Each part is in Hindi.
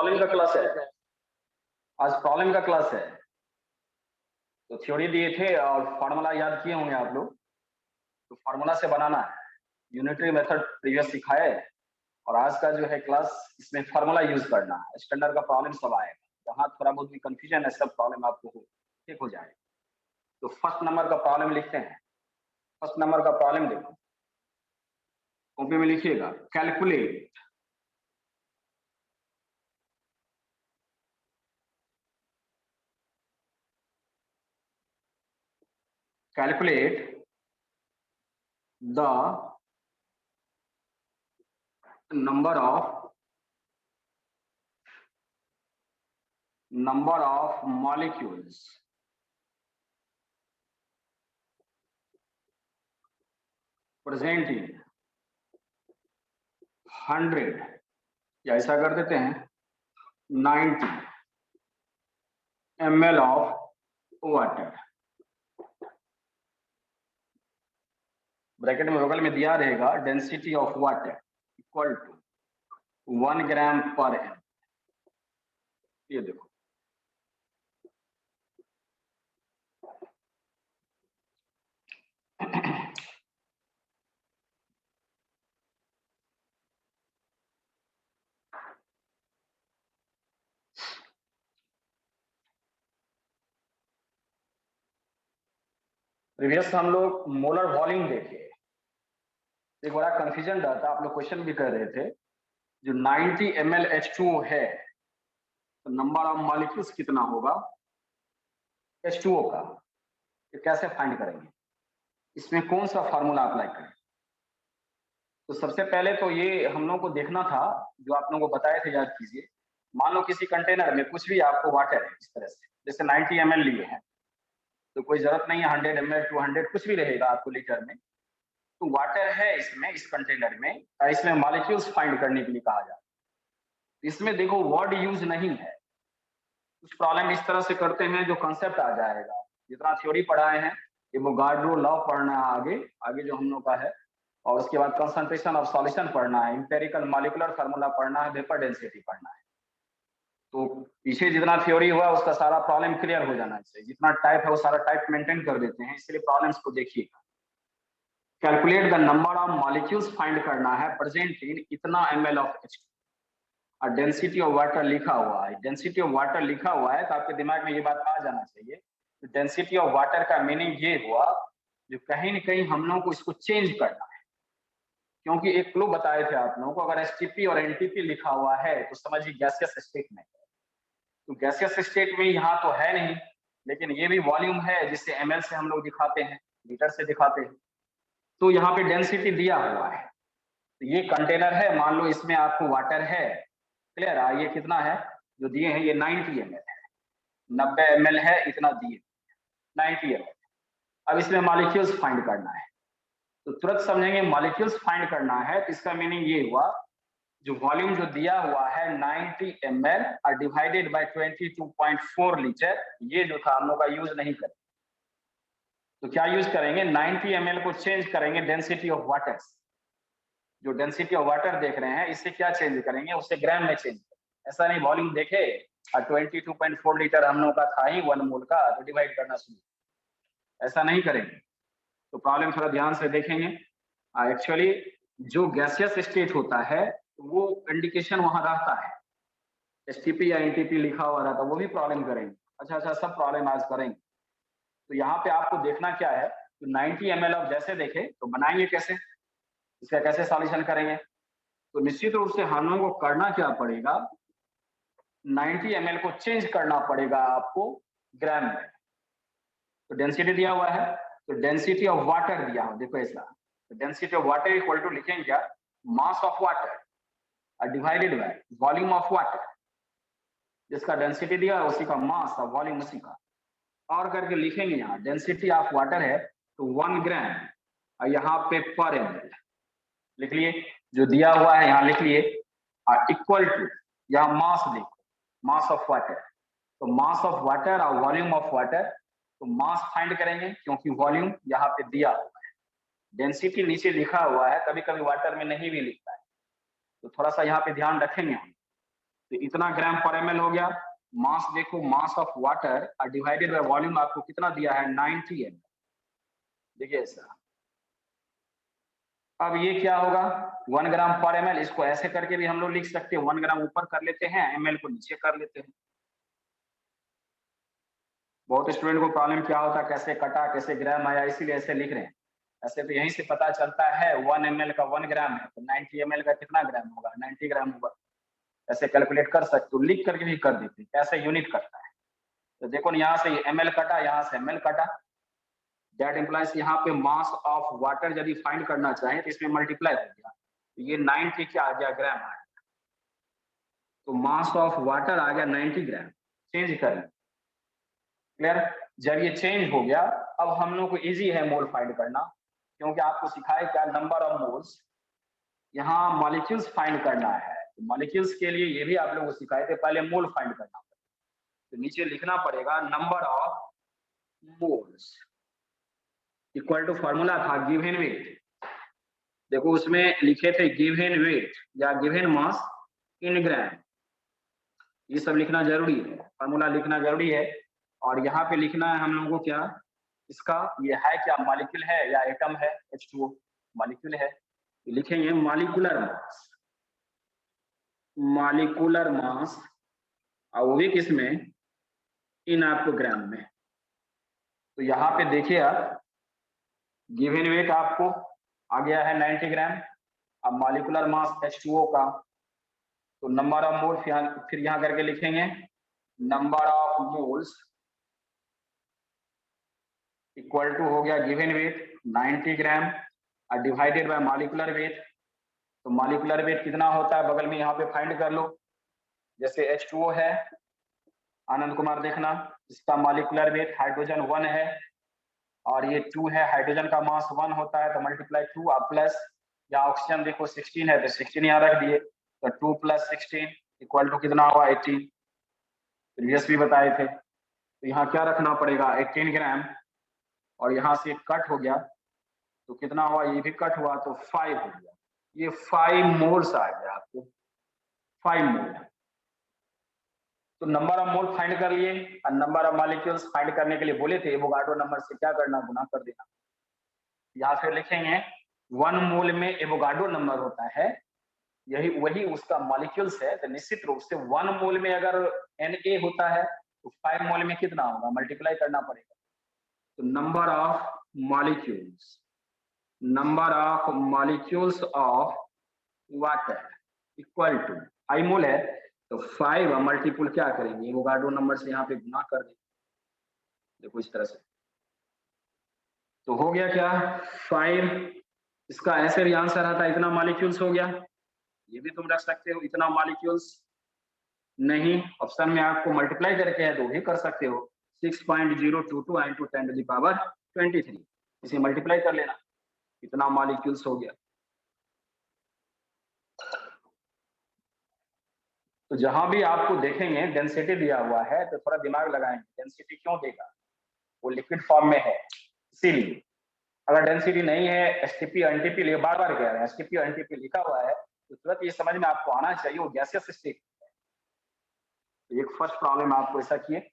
प्रॉब्लम का क्लास है। आज प्रॉब्लम का क्लास है। तो थ्योरी दिए थे और फार्मूला याद किए होंगे आप लोग। तो फार्मूला से बनाना है। यूनिटरी मेथड प्रीवियस सिखाया है और आज का जो है क्लास इसमें फार्मूला यूज करना है। स्टैंडर्ड का प्रॉब्लम सब आएगा। जहां थोड़ा बहुत भी कंफ्यूजन है सब प्रॉब्लम आपको ठीक हो जाएगा। तो फर्स्ट नंबर का प्रॉब्लम लिखते हैं। फर्स्ट नंबर का प्रॉब्लम देखो, कॉपी में लिखिएगा। Calculate the number of molecules present in 100 या ऐसा कर देते हैं 90 ml of water। ब्रैकेट में बगल में दिया रहेगा density of water equal to 1 gram per m. ये देखो प्रीवियस हम लोग मोलर वॉल्यूम देखे। एक बड़ा कंफ्यूजन रहता, आप लोग क्वेश्चन भी कर रहे थे। जो 90 ml H2O है तो नंबर ऑफ मॉलिक्यूल्स कितना होगा H2O का, ये कैसे फाइंड करेंगे, इसमें कौन सा फार्मूला अप्लाई करें। तो सबसे पहले तो ये हम लोग को देखना था, जो आप लोगों को बताए थे, याद कीजिए। मान लो किसी कंटेनर में कुछ भी आपको वाटर है इस तरह से, जैसे 90 ml लिए हैं तो कोई जरूरत नहीं है 100 ml 200 कुछ भी रहेगा आपको लीटर में। तो वाटर है इसमें, इस कंटेनर में, इसमें मॉलिक्यूल्स फाइंड करने के लिए कहा जाता है। इसमें देखो वर्ड यूज नहीं है। कुछ प्रॉब्लम इस तरह से करते हैं जो कंसेप्ट आ जाएगा। जितना थ्योरी पढ़ाए हैं ये वो गार्डो लॉ पढ़ना है, आगे आगे जो हम लोग का है, और उसके बाद कंसंट्रेशन ऑफ सॉल्यूशन पढ़ना है, इंपेरिकल मॉलिक्यूलर फार्मूला पढ़ना है, वेपर डेंसिटी पढ़ना है। तो पीछे जितना थ्योरी हुआ उसका सारा प्रॉब्लम क्लियर हो जाना चाहिए। जितना टाइप है वो सारा टाइप मेंटेन कर देते हैं, इसलिए प्रॉब्लम्स को देखिएगा। Calculate the number of molecules find करना है प्रेजेंट इन इतना ml ऑफ H2 और डेंसिटी ऑफ वाटर लिखा हुआ है। डेंसिटी ऑफ वाटर लिखा हुआ है तो आपके दिमाग में ये बात आ जाना चाहिए। तो डेंसिटी ऑफ वाटर का मीनिंग ये हुआ जो कहीं ना कहीं हम लोगों को इसको चेंज करना है, क्योंकि एक क्लू बताए थे आप लोगों को, अगर एसटीपी और एनटीपी लिखा हुआ है तो समझिए गैसियस स्टेट में। तो गैसियस स्टेट में यहाँ तो है नहीं, लेकिन ये भी वॉल्यूम है जिसे ml से हम लोग दिखाते हैं, लीटर से दिखाते हैं। तो यहाँ पे डेंसिटी दिया हुआ है। तो ये कंटेनर है, मान लो इसमें आपको वाटर है, क्लियर। ये कितना है जो दिए हैं, ये 90 ml है, 90 ml है, इतना दिए 90 ml। अब इसमें मॉलिक्यूल्स फाइंड करना है। तो तुरंत समझेंगे मॉलिक्यूल्स फाइंड करना है तो इसका मीनिंग ये हुआ जो वॉल्यूम जो दिया हुआ है 90 ml और डिवाइडेड बाय 22.4 लीटर, ये जो था हम लोग का यूज नहीं करें। तो क्या यूज करेंगे, 90 ml को चेंज करेंगे डेंसिटी ऑफ वाटर। जो डेंसिटी ऑफ वाटर देख रहे हैं इससे क्या चेंज करेंगे, उससे ग्राम में चेंज करेंगे। ऐसा नहीं वॉल्यूम देखे और 22.4 लीटर हम लोग का था ही 1 मोल का, तो डिवाइड करना शुरू, ऐसा नहीं करेंगे। तो प्रॉब्लम थोड़ा ध्यान से देखेंगे। एक्चुअली जो गैसियस स्टेट होता है वो इंडिकेशन वहां रहता है, एसटीपी या एनटीपी लिखा हुआ रहता है, वो भी प्रॉब्लम करेंगे। अच्छा सब प्रॉब्लम आज करेंगे। तो यहाँ पे आपको देखना क्या है, तो 90 ml अब जैसे देखे तो बनाएंगे कैसे, इसका कैसे सॉल्यूशन करेंगे। तो निश्चित रूप से हम लोगों को करना क्या पड़ेगा, 90 ml को चेंज करना पड़ेगा आपको ग्राम में। तो डेंसिटी दिया हुआ है तो डेंसिटी ऑफ वाटर दिया हुआ, देखो ऐसा। तो density of water equal to लिखेंगे क्या, mass of water divided by volume of water. जिसका डेंसिटी दिया है उसी का मास और वॉल्यूम उसी का, और करके लिखेंगे। यहाँ डेंसिटी ऑफ वाटर है तो 1 ग्राम और यहाँ पे पर ml लिख लिए, जो दिया हुआ है यहाँ लिख लिए, इक्वल टू यहाँ मास देखो, मास ऑफ वाटर। तो मास ऑफ वाटर और वॉल्यूम ऑफ वाटर, तो मास फाइंड करेंगे क्योंकि वॉल्यूम यहाँ पे दिया हुआ है, डेंसिटी नीचे लिखा हुआ है, कभी कभी वाटर में नहीं भी लिखता है, तो थोड़ा सा यहाँ पे ध्यान रखेंगे हम। तो इतना ग्राम पर एमएल हो गया। मास देखो, मास of water divided by volume आपको कितना दिया है, 90 ml। देखिए ऐसा, अब ये क्या होगा, 1 ग्राम पर एमएल। इसको ऐसे करके भी हम लोग लिख सकते हैं, 1 ग्राम ऊपर कर लेते हैं, एमएल को नीचे कर लेते हैं। बहुत स्टूडेंट को प्रॉब्लम क्या होता है, कैसे कटा, कैसे ग्राम आया, इसीलिए ऐसे लिख रहे हैं। ऐसे तो यहीं से पता चलता है 1 ml का 1 ग्राम है, तो 90 ml का कितना ग्राम होगा, 90 ग्राम होगा। ऐसे कैलकुलेट कर सकते हो, लिख करके भी कर देते हैं कैसे यूनिट करता है। तो देखो यहाँ से ml कटा, यहाँ से ml कटा, दैट इंप्लाइज यहाँ पे मास ऑफ वाटर यदि फाइंड करना चाहें तो इसमें मल्टीप्लाई हो गया, तो ये 90 क्या आ गया, ग्राम आ गया। तो मास ऑफ वाटर आ गया 90 ग्राम। चेंज कर, क्लियर। जब ये चेंज हो गया, अब हम लोग को इजी है मोल फाइंड करना, क्योंकि आपको सिखाए क्या, नंबर ऑफ मोल्स। यहाँ मॉलिक्यूल्स फाइंड करना है, तो मॉलिक्यूल्स के लिए ये भी आप लोगों को सिखाए थे, पहले मोल फाइंड करना पड़ेगा। तो नीचे लिखना पड़ेगा number of moles equal to, formula था गिवन वेट। देखो उसमें लिखे थे गिवन वेट या गिवन मास इन ग्राम, ये सब लिखना जरूरी है, फॉर्मूला लिखना जरूरी है। और यहाँ पे लिखना है हम लोगों को क्या, इसका ये है क्या, मॉलिक्यूल है या एटम है, H2O मॉलिक्यूल है, तो लिखेंगे मॉलिक्यूलर मास, मॉलिक्यूलर मास, और वो भी किसमें, इन आपको ग्राम में। तो यहाँ पे देखिए आप, गिवन वेट आपको आ गया है 90 ग्राम। अब मॉलिक्यूलर मास H2O का, तो नंबर ऑफ मोल फिर यहाँ करके लिखेंगे number of moles equal to हो गया गिवन वेट 90 ग्राम और डिवाइडेड बाय मॉलिक्यूलर वेट। तो मॉलिक्यूलर वेट कितना होता है, बगल में यहाँ पे फाइंड कर लो। जैसे H2O है, आनंद कुमार देखना, इसका मॉलिक्यूलर वेट हाइड्रोजन 1 है और ये 2 है, हाइड्रोजन का मास 1 होता है, तो मल्टीप्लाई 2 और प्लस, या ऑक्सीजन देखो 16 है तो 16 यहाँ रख दिए, तो 2 + 16 इक्वल टू कितना हुआ, 18। प्रीवियस भी बताए थे। तो यहाँ क्या रखना पड़ेगा, 18 ग्राम, और यहाँ से कट हो गया तो कितना हुआ, ये भी कट हुआ तो 5 हो गया। ये 5 मोल्स आ गया आपको, 5 मोल। तो नंबर ऑफ मोल फाइंड कर लिए, और नंबर ऑफ मॉलिक्यूल्स फाइंड करने के लिए बोले थे, एवोगाड्रो नंबर से क्या करना, गुना कर देना। या फिर लिखेंगे 1 मोल में एवोगाड्रो नंबर होता है, यही वही उसका मॉलिक्यूल्स है, तो निश्चित रूप से 1 मोल में अगर Na होता है तो 5 मोल में कितना होगा, मल्टीप्लाई करना पड़ेगा। तो number of molecules, number of molecules of water equal to, 5 mole है तो 5 मल्टीपुल क्या करेंगे, एवोगाड्रो नंबर से यहाँ पे गुना कर देंगे, देखो इस तरह से। तो हो गया क्या, 5, इसका ऐसे भी आंसर आता है, इतना मॉलिक्यूल्स हो गया। ये भी तुम रख सकते हो, इतना मॉलिक्यूल्स नहीं, ऑप्शन में आपको मल्टीप्लाई करके है तो भी कर सकते हो, 6.022 इंटू 10⁻23, इसे मल्टीप्लाई कर लेना, इतना मॉलिक्यूल्स हो गया। तो जहां भी आपको देखेंगे डेंसिटी दिया हुआ है तो थोड़ा दिमाग लगाएंगे, डेंसिटी क्यों देगा, वो लिक्विड फॉर्म में है इसीलिए। अगर डेंसिटी नहीं है, एसटीपी एनटीपी लिए बार बार कह रहे हैं, एसटीपी एनटीपी लिखा हुआ है तो तुरंत ये समझ में आपको आना चाहिए वो गैसियस स्टेट है। एक फर्स्ट प्रॉब्लम आपको ऐसा किए।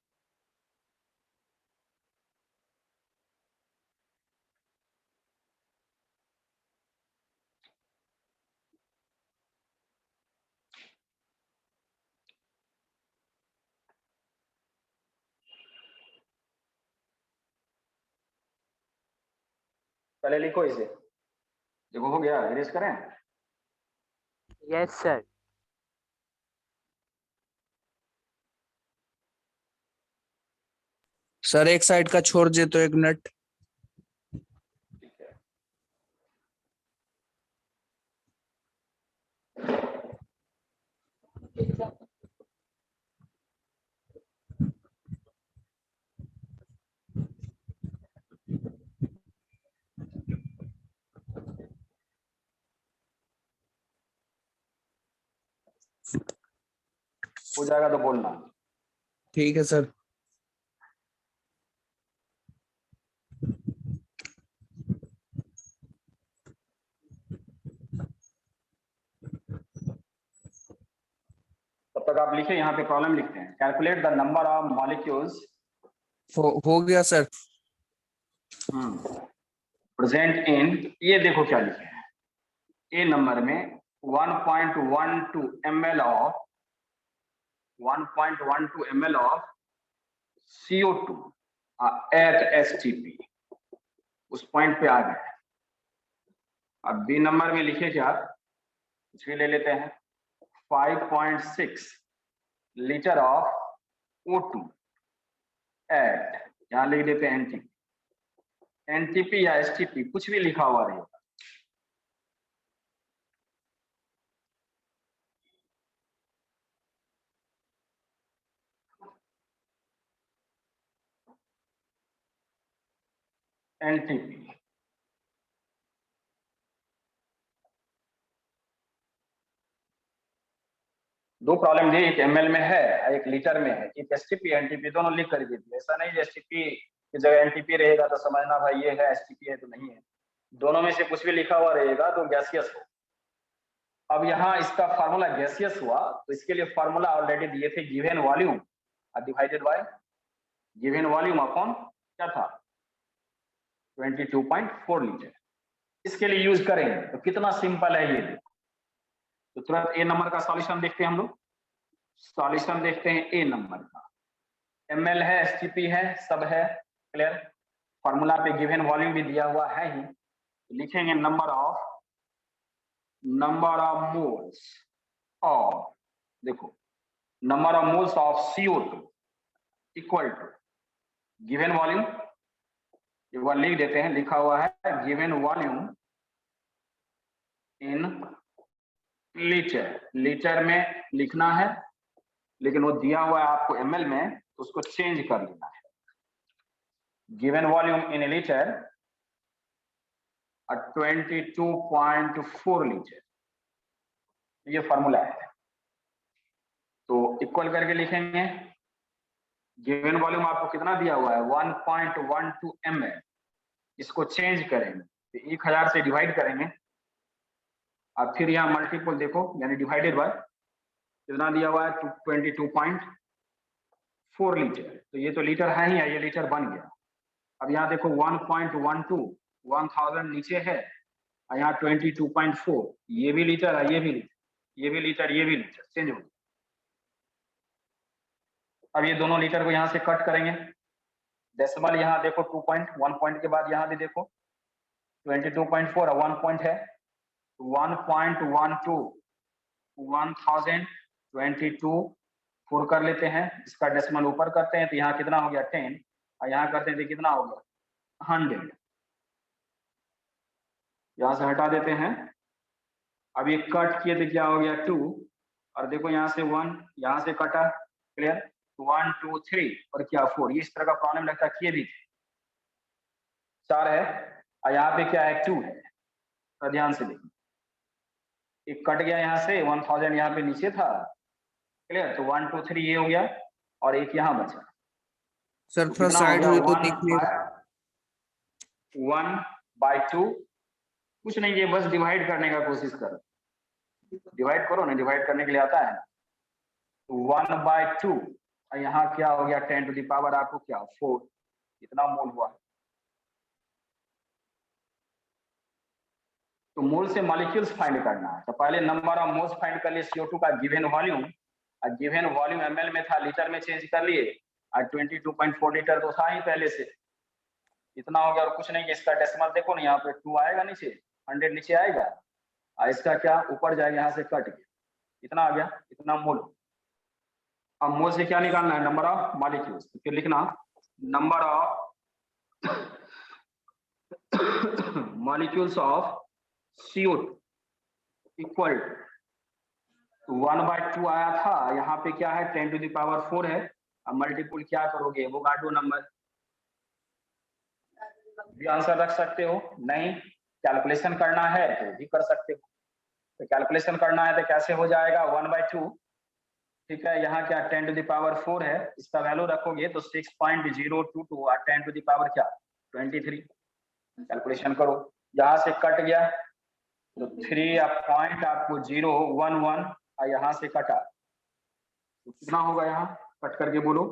पहले लिखो इसे, देखो हो गया, इरेज करें। Yes sir. सर एक साइड का छोड़ दे तो 1 मिनट। ठीक है, हो जाएगा तो बोलना। ठीक है सर। तब तक तक आप लिखे, यहाँ पे प्रॉब्लम लिखते हैं। Calculate the number of molecules हो गया सर। प्रेजेंट इन, ये देखो क्या लिखे हैं ए नंबर में 1.12 ml of 1.12 ml of CO2 at STP, उस पॉइंट पे आ गए। अब बी नंबर में लिखे क्या, कुछ भी ले लेते हैं, 5.6 लीटर ऑफ O2 एट, यहां लिख देते हैं NTP, NTP या STP कुछ भी लिखा हुआ रहेगा। NTP दो प्रॉब्लम दी, एक ml में है एक लीटर में है, एक STP NTP दोनों लिख कर दीजिए। ऐसा नहीं STP की जगह NTP रहेगा तो समझना भाई ये है STP है तो नहीं है, दोनों में से कुछ भी लिखा हुआ रहेगा तो गैसियस हो। अब यहाँ इसका फार्मूला गैसियस हुआ तो इसके लिए फार्मूला ऑलरेडी दिए थे, given volume divided by given volume upon क्या था 22.4 लीटर। इसके लिए यूज करेंगे तो कितना सिंपल है ये, तो तुरंत ए नंबर का सॉल्यूशन देखते हैं हम लोग। सॉल्यूशन देखते हैं ए नंबर का, ml है STP है सब है क्लियर, फार्मूला पे गिवन वॉल्यूम भी दिया हुआ है ही, तो लिखेंगे नंबर ऑफ मोल्स ऑफ, देखो number of moles of CO2 equal to given volume, एक बार लिख देते हैं, लिखा हुआ है given volume in litre, litre में लिखना है लेकिन वो दिया हुआ है आपको ml में तो उसको चेंज कर लेना है। Given volume in litre 22.4 litre, ये फॉर्मूला है। तो इक्वल करके लिखेंगे, गिवन वॉल्यूम आपको कितना दिया हुआ है 1.12 ml, इसको चेंज करेंगे तो 1000 से डिवाइड करेंगे, अब फिर यहाँ मल्टीपल देखो यानी डिवाइडेड बाय कितना दिया हुआ है 22.4 लीटर, तो ये तो लीटर है ही, ये लीटर बन गया। अब यहाँ देखो 1.12 1000 नीचे है और यहाँ 22.4, ये भी लीटर है ये भी लीटर, ये भी लीटर ये भी लीटर, चेंज हो गया। अब ये दोनों लीटर को यहाँ से कट करेंगे, डेसिमल यहाँ देखो 2 पॉइंट, 1 पॉइंट के बाद यहाँ भी देखो 22.4 और 1 पॉइंट है, 1.12 1022 4 कर लेते हैं, इसका डेसिमल ऊपर करते हैं तो यहाँ कितना हो गया 10 और यहाँ करते हैं तो कितना हो गया 100, यहाँ से हटा देते हैं। अब ये कट किए तो क्या हो गया 2 और देखो यहाँ से 1, यहाँ से कटा क्लियर 1 2 3 और क्या 4, ये इस तरह का प्रॉब्लम लगता किए भी थे, 4 है और यहाँ पे क्या है 2 है, तो ध्यान से देखिए एक कट गया यहाँ से 1000 यहाँ पे नीचे था क्लियर, तो 1 2 3 ये हो गया और एक यहाँ बचा सर तो थोड़ा कितना हो साइड गया हुई तो देखिए। 1/2, कुछ नहीं ये बस डिवाइड करने का कोशिश करो, डिवाइड करो ना, डिवाइड करने के लिए आता है 1/2 और यहाँ क्या हो गया 10 टू द पावर आपको क्या 4, इतना मोल हुआ। तो मोल से मॉलिक्यूल्स फाइंड करना है, तो पहले नंबर ऑफ मोल्स फाइंड कर लिए CO2 का गिवन वॉल्यूम, और गिवन वॉल्यूम ml में था लीटर में चेंज कर लिए, और 22.4 लीटर तो था ही पहले से, इतना हो गया और कुछ नहीं। इसका डेसिमल देखो ना, यहाँ पे 2 आएगा नीचे, 100 नीचे आएगा और इसका क्या ऊपर जाएगा, यहाँ से कट गया, इतना आ गया, इतना मोल। अब मोल से क्या निकालना है नंबर ऑफ मॉलिक्यूल्स, तो फिर लिखना number of molecules of CO2 equal 1/2 आया था, यहाँ पे क्या है 10 टू द पावर 4 है, अब मल्टीपल क्या करोगे वो गाडो नंबर भी आंसर रख सकते हो, नहीं कैलकुलेशन करना है तो भी कर सकते हो। तो कैलकुलेशन करना है तो कैसे हो जाएगा 1/2, ठीक है, यहाँ क्या 10 टू द पावर 4 है, इसका वैल्यू रखोगे तो 6.022 और 10 टू द पावर क्या 23, कैलकुलेशन करो, यहाँ से कट गया तो 3 पॉइंट आपको 011 और यहाँ से कटा तो कितना होगा यहाँ, कट करके बोलो,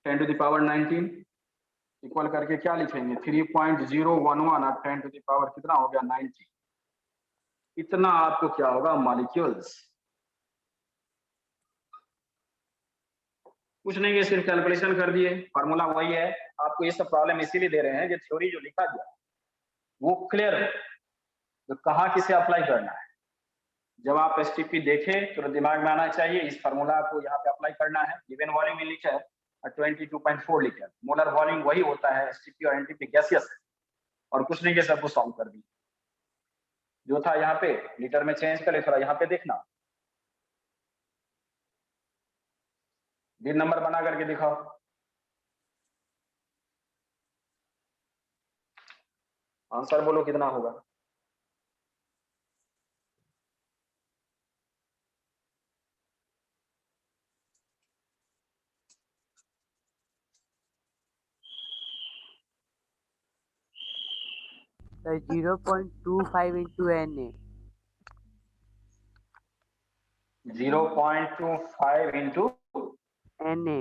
10 to the power 19 इक्वल करके क्या लिखेंगे, 3.011 और 10 to the power कितना हो गया 90। इतना आपको क्या होगा मॉलिक्यूल्स, कुछ नहीं है, सिर्फ कैलकुलेशन कर दिए, फार्मूला वही है। आपको ये सब प्रॉब्लम इसीलिए दे रहे हैं कि थ्योरी जो लिखा गया वो क्लियर है, तो कहाँ किसे अप्लाई करना है। जब आप एसटीपी देखें तो दिमाग में आना चाहिए इस फार्मूला को यहाँ पे अप्लाई करना है। गिवन वॉल्यूम में लिखा है 22.4 लीटर, मोलर वॉल्यूम वही होता है एसटीपी और एनटीपी गैसियस है, और कुछ नहीं है, सबको सॉल्व कर दी। जो था यहाँ पे लीटर में चेंज कर ले, थोड़ा यहाँ पे देखना, दिन नंबर बना करके दिखाओ। आंसर बोलो कितना होगा। Sir 0.25 into Na। 0.25 into Na। Na।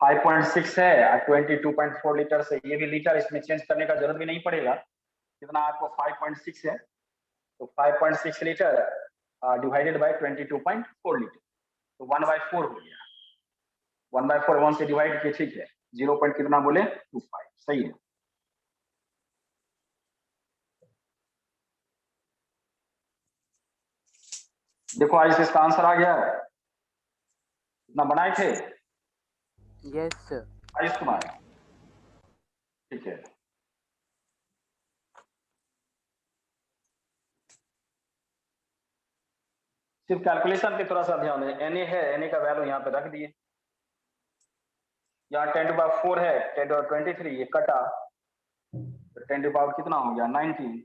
5.6 है, 22.4 लीटर से, ये भी लीटर, इसमें चेंज करने का जरूरत भी नहीं पड़ेगा। कितना आपको 5.6 है, तो 5.6 लीटर डिवाइडेड बाय 22.4 लीटर, तो 1/4 हो गया। 1/4 1 से डिवाइड किए, ठीक है, 0 पॉइंट कितना बोले 25, सही है। देखो आज इसका आंसर आ गया है, इतना बनाए थे। Yes sir. आयुष कुमार, ठीक है। सिर्फ कैलकुलेशन पे थोड़ा सा ध्यान दें। Na है, Na का वैल्यू यहाँ पे रख दिए, यहाँ 10⁴ है, 10⁻23 ये कटा, तो 10⁻ कितना हो गया 19,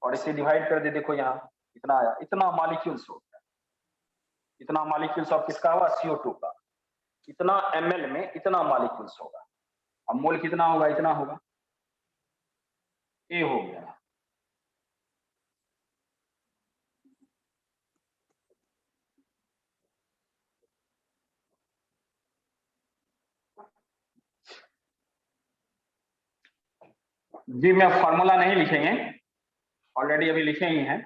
और इसे डिवाइड कर दे, देखो यहाँ कितना आया, इतना मॉलिक्यूल्स हो गया। इतना मॉलिक्यूल्स ऑफ किसका हुआ, CO2 का। इतना ml में इतना मॉलिक्यूल्स होगा। अब मोल कितना होगा, इतना होगा, ए हो गया। जी मैं फॉर्मूला नहीं लिखेंगे, ऑलरेडी अभी लिखे ही हैं।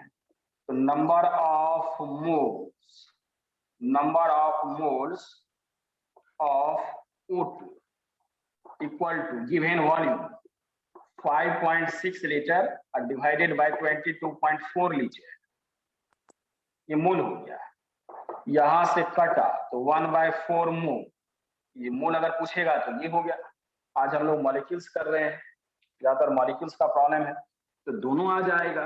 तो number of moles of O2 equal to given volume 5.6 litre divided by 22.4 litre, ये मोल हो गया। यहां से कटा तो 1/4 मोल, ये मोल अगर पूछेगा तो ये हो गया। आज हम लोग मॉलिक्यूल्स कर रहे हैं, ज्यादातर मॉलिक्यूल्स का प्रॉब्लम है, तो दोनों आ जाएगा,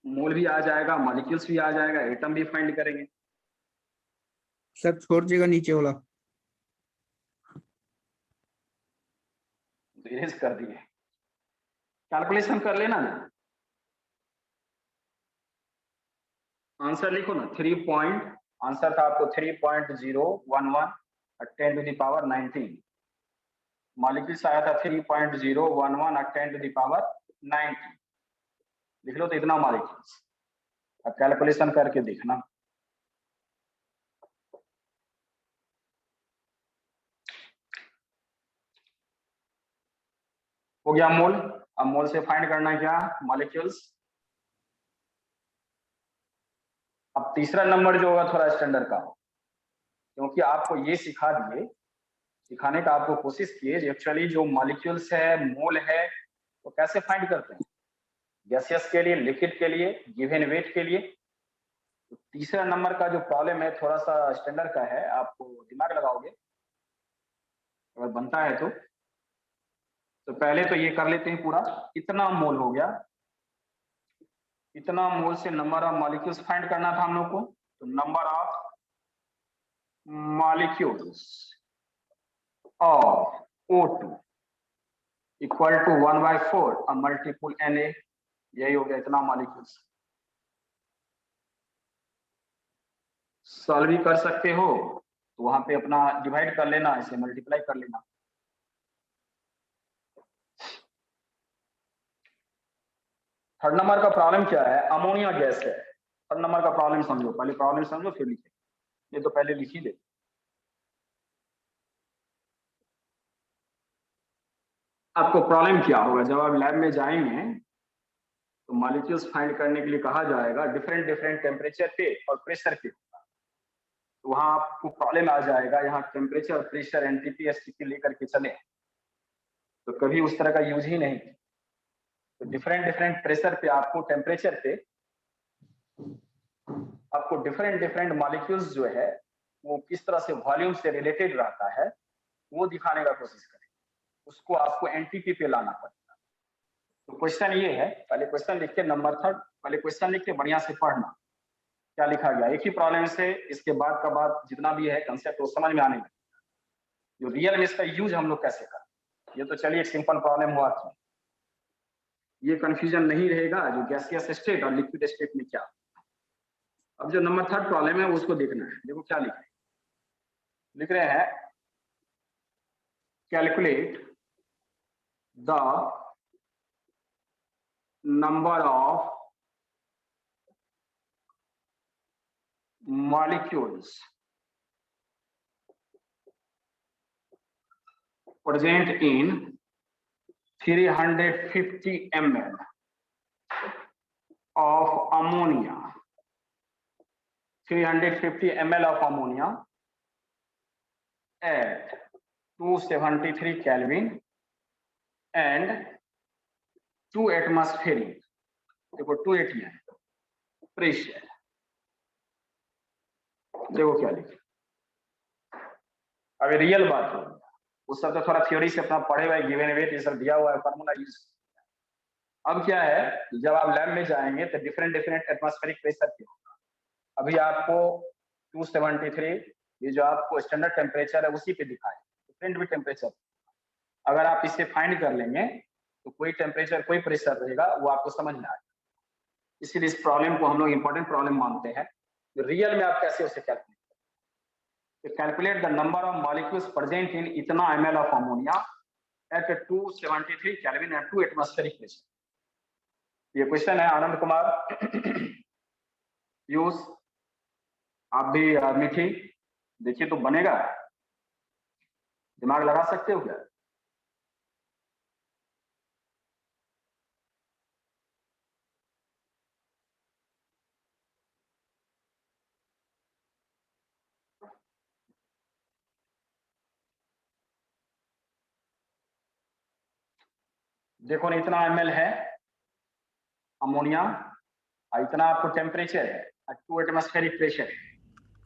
मोल भी आ जाएगा, मॉलिक्यूल्स भी आ जाएगा, एटम भी फाइंड करेंगे। सर छोड़ देगा नीचे वाला। इरेज कर दिए, कैलकुलेशन कर लेना ना, आंसर लिखो ना। आंसर था आपको 3.011 10 to the power 19, मॉलिक्यूल्स आया था 3.011 10 to the power 19, लिख लो तो इतना मॉलिक्यूल्स। अब कैलकुलेशन करके देखना, हो गया मोल। अब मोल से फाइंड करना है क्या, मॉलिक्यूल्स। अब तीसरा नंबर जो होगा थोड़ा स्टैंडर्ड का हो, क्योंकि आपको ये सिखा दिए, सिखाने का आपको कोशिश किए एक्चुअली जो मॉलिक्यूल्स है, मोल है, तो कैसे फाइंड करते हैं, गैसियस के लिए, लिक्विड के लिए, गिवन वेट के लिए। तो तीसरा नंबर का जो प्रॉब्लम है थोड़ा सा स्टैंडर्ड का है, आपको दिमाग लगाओगे अगर बनता है तो पहले तो ये कर लेते हैं पूरा। इतना मोल हो गया, इतना मोल से नंबर ऑफ मॉलिक्यूल्स फाइंड करना था हम लोग को, तो number of molecules of O2 equal to 1/4 multiple Na, यही हो गया इतना मॉलिक्यूल्स। सॉल्व भी कर सकते हो तो वहां पे अपना डिवाइड कर लेना, इसे मल्टीप्लाई कर लेना। थर्ड नंबर का प्रॉब्लम क्या है, अमोनिया गैस है। थर्ड नंबर का प्रॉब्लम समझो, पहले प्रॉब्लम समझो फिर लिखे, ये तो पहले लिख ही दे। आपको प्रॉब्लम क्या होगा, जब आप लैब में जाएंगे तो मॉलिक्यूल्स फाइंड करने के लिए कहा जाएगा डिफरेंट डिफरेंट टेम्परेचर पे और प्रेशर पे, तो वहां आपको प्रॉब्लम आ जाएगा, यहाँ टेम्परेचर और प्रेशर एनटीपी एसटीपी लेकर के चले, तो कभी उस तरह का यूज ही नहीं। तो डिफरेंट डिफरेंट प्रेशर पे आपको, टेम्परेचर पे आपको डिफरेंट डिफरेंट मॉलिक्यूल्स जो है वो किस तरह से वॉल्यूम से रिलेटेड रहता है वो दिखाने का कोशिश करें, उसको आपको एनटीपी पे लाना पड़ेगा। तो क्वेश्चन ये है, पहले क्वेश्चन लिख के नंबर थर्ड, पहले क्वेश्चन लिख के बढ़िया से पढ़ना क्या लिखा गया, एक ही प्रॉब्लम से इसके बाद का बात जितना भी है कंसेप्ट वो समझ में आने लगेगा, जो रियल में इसका यूज हम लोग कैसे करें। ये तो चलिए सिंपल प्रॉब्लम हुआ था, ये कंफ्यूजन नहीं रहेगा जो गैसियस स्टेट और लिक्विड स्टेट में क्या। अब जो नंबर थर्ड प्रॉब्लम है उसको देखना है, देखो क्या लिख रहे हैं, calculate the number of molecules present in 350 ml of ammonia, 350 ml of ammonia at 273 Kelvin and 2 atmospheric, देखो 280 है प्रेशर। देखो क्या लिखे, अभी रियल बात हो, उस सब तो थोड़ा थ्योरी से अपना पढ़े हुए गिवन वेट ये सब दिया हुआ है, फार्मूला यूज। अब क्या है, जब आप लैब में जाएंगे तो डिफरेंट डिफरेंट एटमॉस्फेरिक प्रेशर पे होगा। अभी आपको 273 ये जो आपको स्टैंडर्ड टेम्परेचर है उसी पे दिखाए, डिफरेंट भी टेम्परेचर। अगर आप इसे फाइंड कर लेंगे तो कोई टेम्परेचर कोई प्रेशर रहेगा वो आपको समझ में आएगा। इसीलिए इस प्रॉब्लम को हम लोग इंपॉर्टेंट प्रॉब्लम मानते हैं, रियल में आप कैसे उसे कैलकुलेट करें। Calculate the number of molecules present in इतना ml of ammonia at 273 kelvin and 2 atmospheric pressure. ये क्वेश्चन है आनंद कुमार पीयूष, आप भी मीठी देखिए तो बनेगा, दिमाग लगा सकते हो क्या। देखो ना, इतना ml है अमोनिया और इतना आपको टेम्परेचर है और 2 एटमॉस्फेरिक प्रेशर है।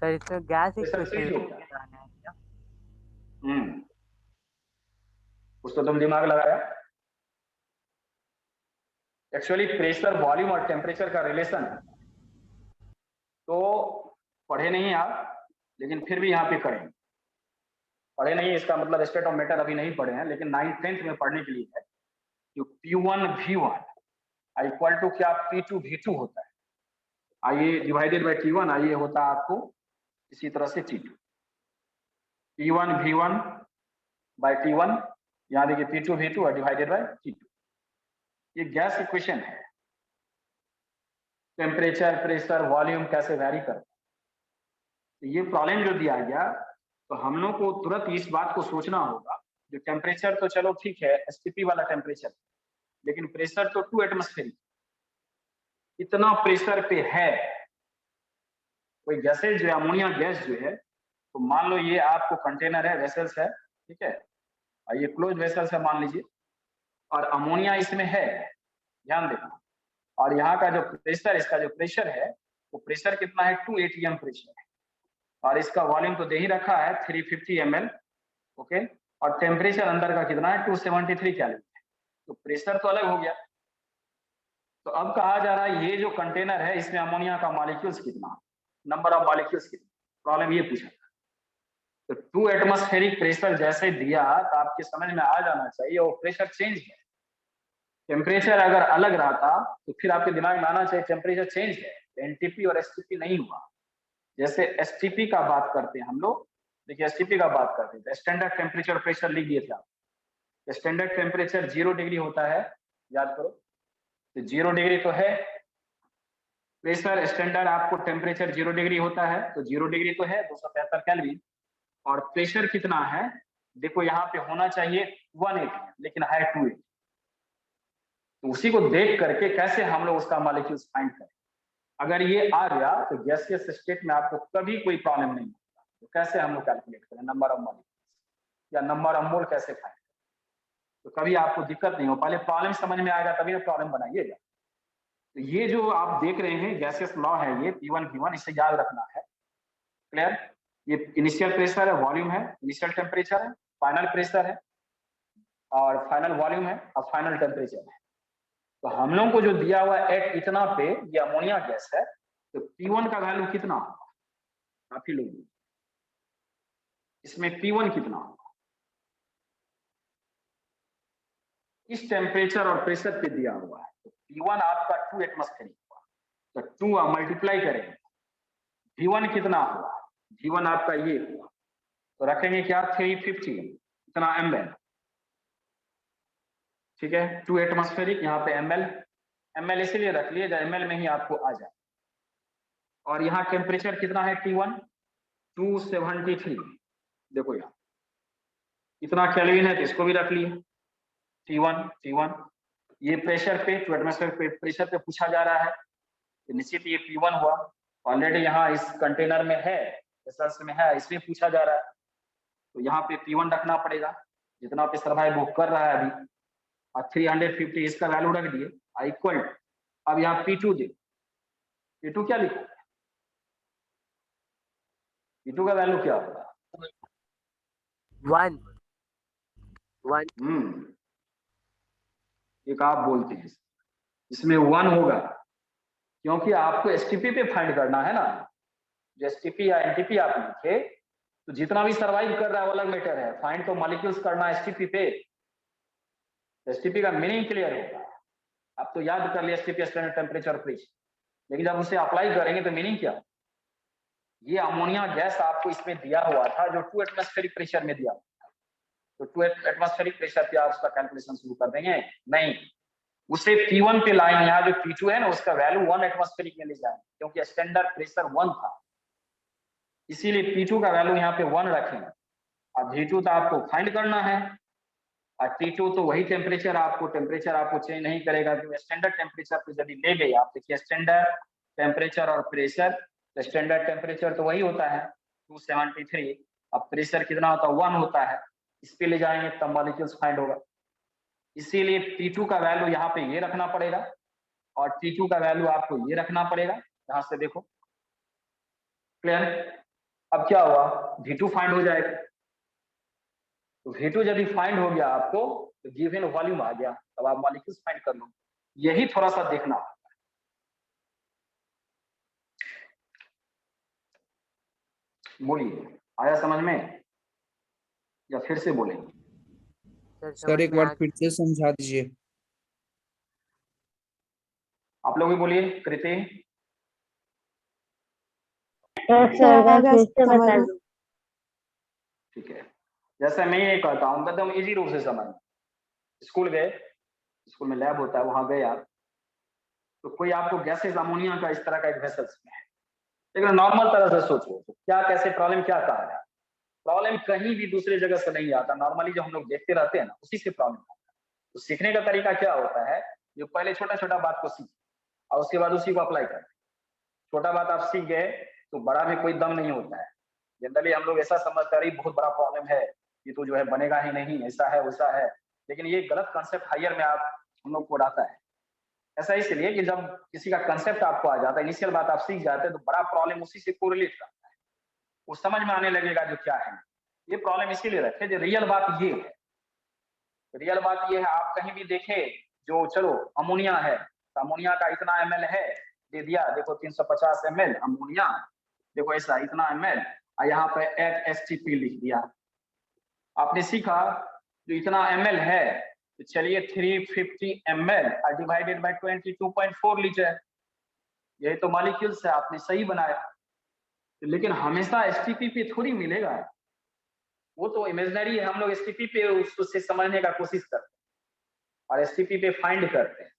सर इसका गैस प्रेशर चेंज इक्वेशन होता है। बताना है क्या? कुछ तो तुम दिमाग लगाया। एक्चुअली प्रेशर वॉल्यूम और टेम्परेचर का रिलेशन तो पढ़े नहीं आप, लेकिन फिर भी यहाँ पे करें। पढ़े नहीं इसका मतलब स्टेट ऑफ मैटर अभी नहीं पढ़े हैं, लेकिन 9th 10th में पढ़ने के लिए है। जो P1 V1 इक्वल टू क्या P2 V2 होता है, आइए डिवाइडेड बाय T1, आइए होता है आपको इसी तरह से T2, P1 V1 bye T1, यहाँ देखिए P2 V2 और डिवाइडेड बाय T2। ये गैस इक्वेशन है, टेम्परेचर प्रेशर वॉल्यूम कैसे वैरी करता है। तो ये प्रॉब्लम जो दिया गया तो हम लोग को तुरंत इस बात को सोचना होगा, जो टेम्परेचर तो चलो ठीक है एसटीपी वाला टेम्परेचर, लेकिन प्रेशर तो 2 एटमॉस्फेरिक, इतना प्रेशर पे है कोई गैसेज जो अमोनिया गैस जो है, तो मान लो ये आपको कंटेनर है, वेसल्स है, ठीक है, और ये क्लोज वेसल्स है मान लीजिए, और अमोनिया इसमें है, ध्यान देना। और यहाँ का जो प्रेशर, इसका जो प्रेशर है वो प्रेशर कितना है 2 atm प्रेशर है, और इसका वॉल्यूम तो दे ही रखा है 350 ml, ओके, और टेम्परेचर अंदर का कितना है 273 केल्विन है, तो प्रेशर तो अलग हो गया। तो अब कहा जा रहा है ये जो कंटेनर है इसमें अमोनिया का मॉलिक्यूल्स कितना, नंबर ऑफ मॉलिक्यूल्स कितना, प्रॉब्लम ये पूछा था। तो 2 एटमॉस्फेरिक प्रेशर जैसे दिया तो आपके समझ में आ जाना चाहिए वो प्रेशर चेंज है। टेम्परेचर अगर अलग रहता तो फिर आपके दिमाग में आना चाहिए टेम्परेचर चेंज है, एनटीपी और एसटीपी नहीं हुआ। जैसे एसटीपी का बात करते हैं हम लोग, देखिए एसटीपी का बात करते हैं, स्टैंडर्ड टेम्परेचर प्रेशर लिख दिए थे आप। स्टैंडर्ड टेम्परेचर 0 डिग्री होता है, याद करो, तो 0 डिग्री तो है, प्रेशर स्टैंडर्ड आपको टेम्परेचर 0 डिग्री होता है, तो 0 डिग्री तो है 273 केल्विन। और प्रेशर कितना है, देखो यहाँ पे होना चाहिए 180 लेकिन है 280। तो उसी को देख करके कैसे हम लोग उसका मॉलिक्यूल्स फाइंड करें। अगर ये आ गया तो गैसियस स्टेट में आपको कभी कोई प्रॉब्लम नहीं होता। तो कैसे हम लोग कैलकुलेट करें नंबर ऑफ मॉलिक्यूल्स या नंबर ऑफ मोल कैसे फाइंड करें, तो कभी आपको दिक्कत नहीं हो। पहले प्रॉब्लम समझ में आएगा तभी ना प्रॉब्लम बनाइएगा। तो ये जो आप देख रहे हैं गैसियस लॉ है, ये P1 V1, इसे याद रखना है। क्लियर? ये इनिशियल प्रेशर है, वॉल्यूम है, इनिशियल टेम्परेचर है, फाइनल प्रेशर है और फाइनल वॉल्यूम है और फाइनल टेम्परेचर है। तो हम लोग को जो दिया हुआ है एट इतना पे ये अमोनिया गैस है, तो P1 का वैल्यू कितना होगा, काफी लोग इसमें P1 कितना होगा, इस टेम्परेचर और प्रेशर पे दिया हुआ है। तो P1 आपका 2 एटमॉस्फेरिक हुआ, तो 2 मल्टीप्लाई करेंगे, V1 कितना हुआ, V1 आपका ये हुआ, तो रखेंगे क्या 350 इतना ml, ठीक है। 2 एटमॉस्फेरिक, यहाँ पे ml इसीलिए रख लिए ml में ही आपको आ जाए। और यहाँ टेम्परेचर कितना है T1 273, देखो यहाँ इतना केल्विन है तो इसको भी रख लिए T1। ये प्रेशर पे 2 एटमॉस्फेयर पे प्रेशर पे पूछा जा रहा है, तो निश्चित ये P1 हुआ। ऑलरेडी यहाँ इस कंटेनर में है, रिसर्च में है, इसमें पूछा जा रहा है, तो यहाँ पे P1 रखना पड़ेगा जितना पे सर्वाइव वो कर रहा है अभी। और 350 इसका वैल्यू रख दिए इक्वल। अब यहाँ P2 दे, P2 क्या लिखा है, P2 का वैल्यू क्या होगा 1 एक आप बोलते हैं इसमें 1 होगा क्योंकि आपको एसटीपी पे फाइंड करना है ना। जो एसटीपी या एनटीपी आप लिखे तो जितना भी सर्वाइव कर रहा है वो अलग मैटर है, फाइंड तो मॉलिक्यूल्स करना है एसटीपी पे। एसटीपी का मीनिंग क्लियर होगा, आप तो याद कर लिए एसटीपी स्टैंडर्ड टेम्परेचर प्रेशर, लेकिन जब उसे अप्लाई करेंगे तो मीनिंग क्या, ये अमोनिया गैस आपको इसमें दिया हुआ था जो 2 एटमॉस्फेरिक प्रेशर में दिया हुआ था, तो 2 एटमॉस्फेरिक प्रेशर पे आप उसका कैलकुलेशन शुरू कर देंगे नहीं, उसे P1 पे लाएंगे। यहाँ जो P2 है ना उसका वैल्यू 1 एटमॉस्फेरिक में ले जाएंगे क्योंकि स्टैंडर्ड प्रेशर 1 था, इसीलिए P2 का वैल्यू यहाँ पे 1 रखेंगे। अब V2 तो आपको फाइंड करना है और T2 तो वही टेम्परेचर आपको चेंज नहीं करेगा क्योंकि स्टैंडर्ड टेम्परेचर पे यदि ले गए आप, देखिए स्टैंडर्ड टेम्परेचर और प्रेशर, तो स्टैंडर्ड टेम्परेचर तो वही होता है 273, अब प्रेशर कितना होता है 1 होता है, इस पे ले जाएंगे तब मॉलिक्यूल्स फाइंड होगा। इसीलिए T2 का वैल्यू यहाँ पे ये रखना पड़ेगा और T2 का वैल्यू आपको ये रखना पड़ेगा, यहाँ से देखो क्लियर। अब क्या हुआ V2 फाइंड हो जाएगा, तो V2 यदि फाइंड हो गया आपको तो गिवन वॉल्यूम आ गया, अब आप मॉलिक्यूल्स फाइंड कर लो। यही थोड़ा सा देखना है, बोलिए आया समझ में या फिर से बोलेंगे। सर एक बार फिर से समझा दीजिए। आप लोग भी बोलिए कृति। ठीक है, जैसे मैं ये कहता हूँ एकदम इजी रूप से समझ। स्कूल गए, स्कूल में लैब होता है, वहां गए आप, तो कोई आपको गैसेस अमोनिया का इस तरह का एक वेसल्स में है, लेकिन नॉर्मल तरह से सोचो तो क्या कैसे प्रॉब्लम क्या कहा है, प्रॉब्लम कहीं भी दूसरी जगह से नहीं आता, नॉर्मली जो हम लोग देखते रहते हैं ना उसी से प्रॉब्लम आता है। तो सीखने का तरीका क्या होता है, जो पहले छोटा छोटा बात को सीख और उसके बाद उसी को अप्लाई करें। छोटा बात आप सीख गए तो बड़ा में कोई दम नहीं होता है। जनरली हम लोग ऐसा समझते हैं बहुत बड़ा प्रॉब्लम है, ये तो जो है बनेगा ही नहीं, ऐसा है वैसा है, लेकिन ये गलत कंसेप्ट हायर में आप हम लोग को उड़ाता है। ऐसा इसलिए कि जब किसी का कंसेप्ट आपको आ जाता है, इनिशियल बात आप सीख जाते हैं, तो बड़ा प्रॉब्लम उसी से कोरिलेट करता है, वो समझ में आने लगेगा जो क्या है। ये प्रॉब्लम इसीलिए रखे जो रियल बात ये है, रियल बात ये है आप कहीं भी देखें जो चलो अमोनिया है तो अमोनिया का इतना ml है दे दिया, देखो 350 ml अमोनिया, देखो ऐसा इतना ml, और यहाँ पे HTP लिख दिया। आपने सीखा जो इतना ml है तो चलिए 350 ml डिवाइडेड बाय 22.4 लीटर, यही तो मॉलिक्यूल्स है, आपने सही बनाया। लेकिन हमेशा एसटीपी पे थोड़ी मिलेगा, वो तो इमेजिनरी है, हम लोग एसटीपी पे उससे समझने का कोशिश करते हैं और एसटीपी पे फाइंड करते हैं।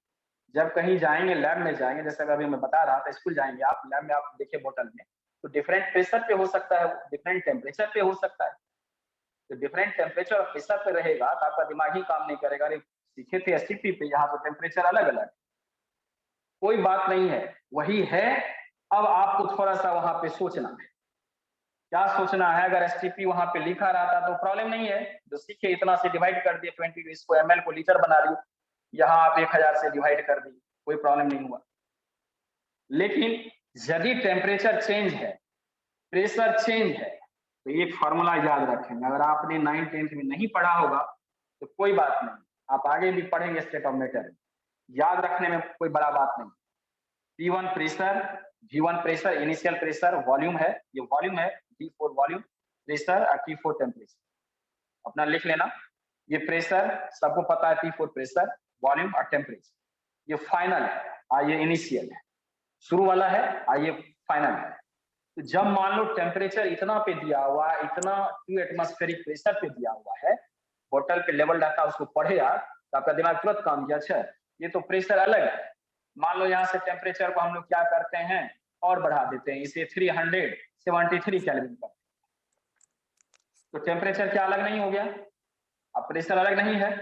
जब कहीं जाएंगे लैब में जाएंगे, जैसे अभी मैं बता रहा था, स्कूल जाएंगे आप, लैब में आप देखिए बोतल में, तो डिफरेंट प्रेशर पे हो सकता है, डिफरेंट टेम्परेचर पे हो सकता है। तो डिफरेंट टेम्परेचर और प्रेशर पे रहेगा तो आपका दिमाग ही काम नहीं करेगा, अरे सीखे थे एसटीपी पे, यहाँ तो टेम्परेचर अलग अलग। कोई बात नहीं है, वही है। अब आपको थोड़ा सा वहां पे सोचना है, क्या सोचना है। अगर एसटीपी वहां पे लिखा रहता तो प्रॉब्लम नहीं है, जो सीखे इतना से डिवाइड कर दिए, 20 इसको एमएल को लीटर बना ली, यहाँ आप 1000 से डिवाइड कर दी, कोई प्रॉब्लम नहीं हुआ। लेकिन यदि टेम्परेचर चेंज है, प्रेशर चेंज है, तो एक फॉर्मूला याद रखेंगे। अगर आपने 9th 10th में नहीं पढ़ा होगा तो कोई बात नहीं, आप आगे भी पढ़ेंगे स्टेट ऑफ मैटर, याद रखने में कोई बड़ा बात नहीं। P1 pressure, V1 pressure initial pressure, volume है, ये वॉल्यूम है, T4 वॉल्यूम प्रेशर और T4 टेम्परेचर, अपना लिख लेना। ये प्रेशर सबको पता है, T4 प्रेशर, वॉल्यूम और टेम्परेचर। ये फाइनल है और ये इनिशियल है, शुरू वाला है और ये फाइनल है। तो जब मान लो टेम्परेचर इतना पे दिया हुआ है, इतना 2 एटमॉस्फेरिक प्रेशर पे दिया हुआ है, बोतल पे लेवल डाटा उसको पढ़े यार, तो आपका दिमाग तुरंत काम किया, अच्छा ये तो प्रेशर अलग है। मान लो यहाँ से टेम्परेचर को हम लोग क्या करते हैं और बढ़ा देते हैं, इसे 373 केल्विन पर, तो टेम्परेचर क्या अलग नहीं हो गया, अब प्रेशर अलग नहीं है।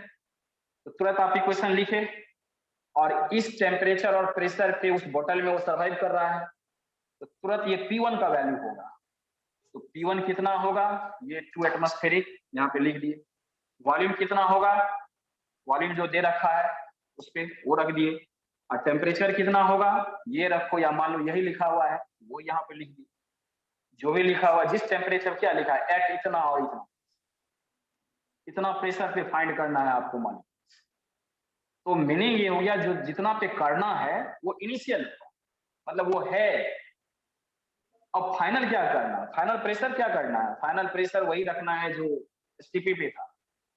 तो तुरंत आप इक्वेशन लिखे, और इस टेम्परेचर और प्रेशर पे उस बोतल में वो सर्वाइव कर रहा है, तो तुरंत ये P1 का वैल्यू होगा। तो P1 कितना होगा, ये 2 एटमॉस्फेरिक यहाँ पे लिख दिए। वॉल्यूम कितना होगा, वॉल्यूम जो दे रखा है उस पे वो रख दिए। और टेम्परेचर कितना होगा ये रखो, या मान लो यही लिखा हुआ है वो यहाँ पे लिख दिए। जो भी लिखा हुआ, जिस टेम्परेचर क्या लिखा है, एट इतना और इतना, इतना प्रेशर पे फाइंड करना है आपको मान। तो मीनिंग ये हो गया, जो जितना पे करना है वो इनिशियल, मतलब वो है। अब फाइनल क्या करना है, फाइनल प्रेशर क्या करना है, फाइनल प्रेशर वही रखना है जो एसटीपी पे था,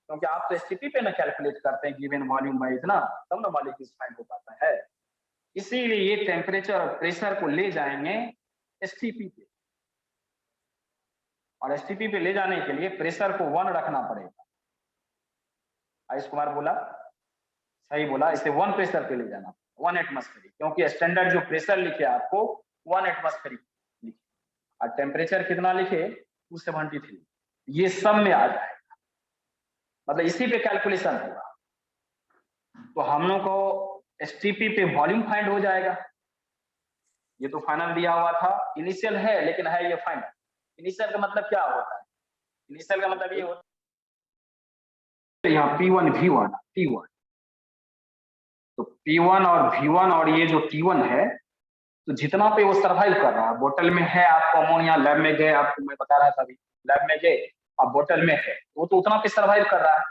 क्योंकि आप तो एसटीपी पे ना कैलकुलेट करते हैं गिवन वॉल्यूम बाय इतना, तब ना मॉलिक्यूल्स फाइंड हो पाता है। इसीलिए ये टेम्परेचर और प्रेशर को ले जाएंगे एसटीपी पे, और एसटीपी पे ले जाने के लिए प्रेशर को 1 रखना पड़ेगा। आयुष कुमार बोला, सही बोला, इसे 1 प्रेशर पे ले जाना, 1 एटमॉस्फेरिक, क्योंकि स्टैंडर्ड जो प्रेशर लिखे आपको 1 एटमॉस्फेरिक लिखे, और टेम्परेचर कितना लिखे 273, ये सब में आ जाएगा, मतलब इसी पे कैलकुलेशन होगा। तो हम लोग को एसटीपी पे वॉल्यूम फाइंड हो जाएगा। ये तो फाइनल दिया हुआ था, इनिशियल है लेकिन है ये फाइनल। इनिशियल का मतलब क्या होता है, इनिशियल का मतलब ये होता है यहाँ P1 V1 T1, तो P1 और V1 और ये जो T1 है, तो जितना पे वो सर्वाइव कर रहा है, बोतल में है, आपको अमोनिया लैब में गए, आपको मैं बता रहा था अभी, लैब में गए अब बोतल में है, वो तो उतना पे सर्वाइव कर रहा है,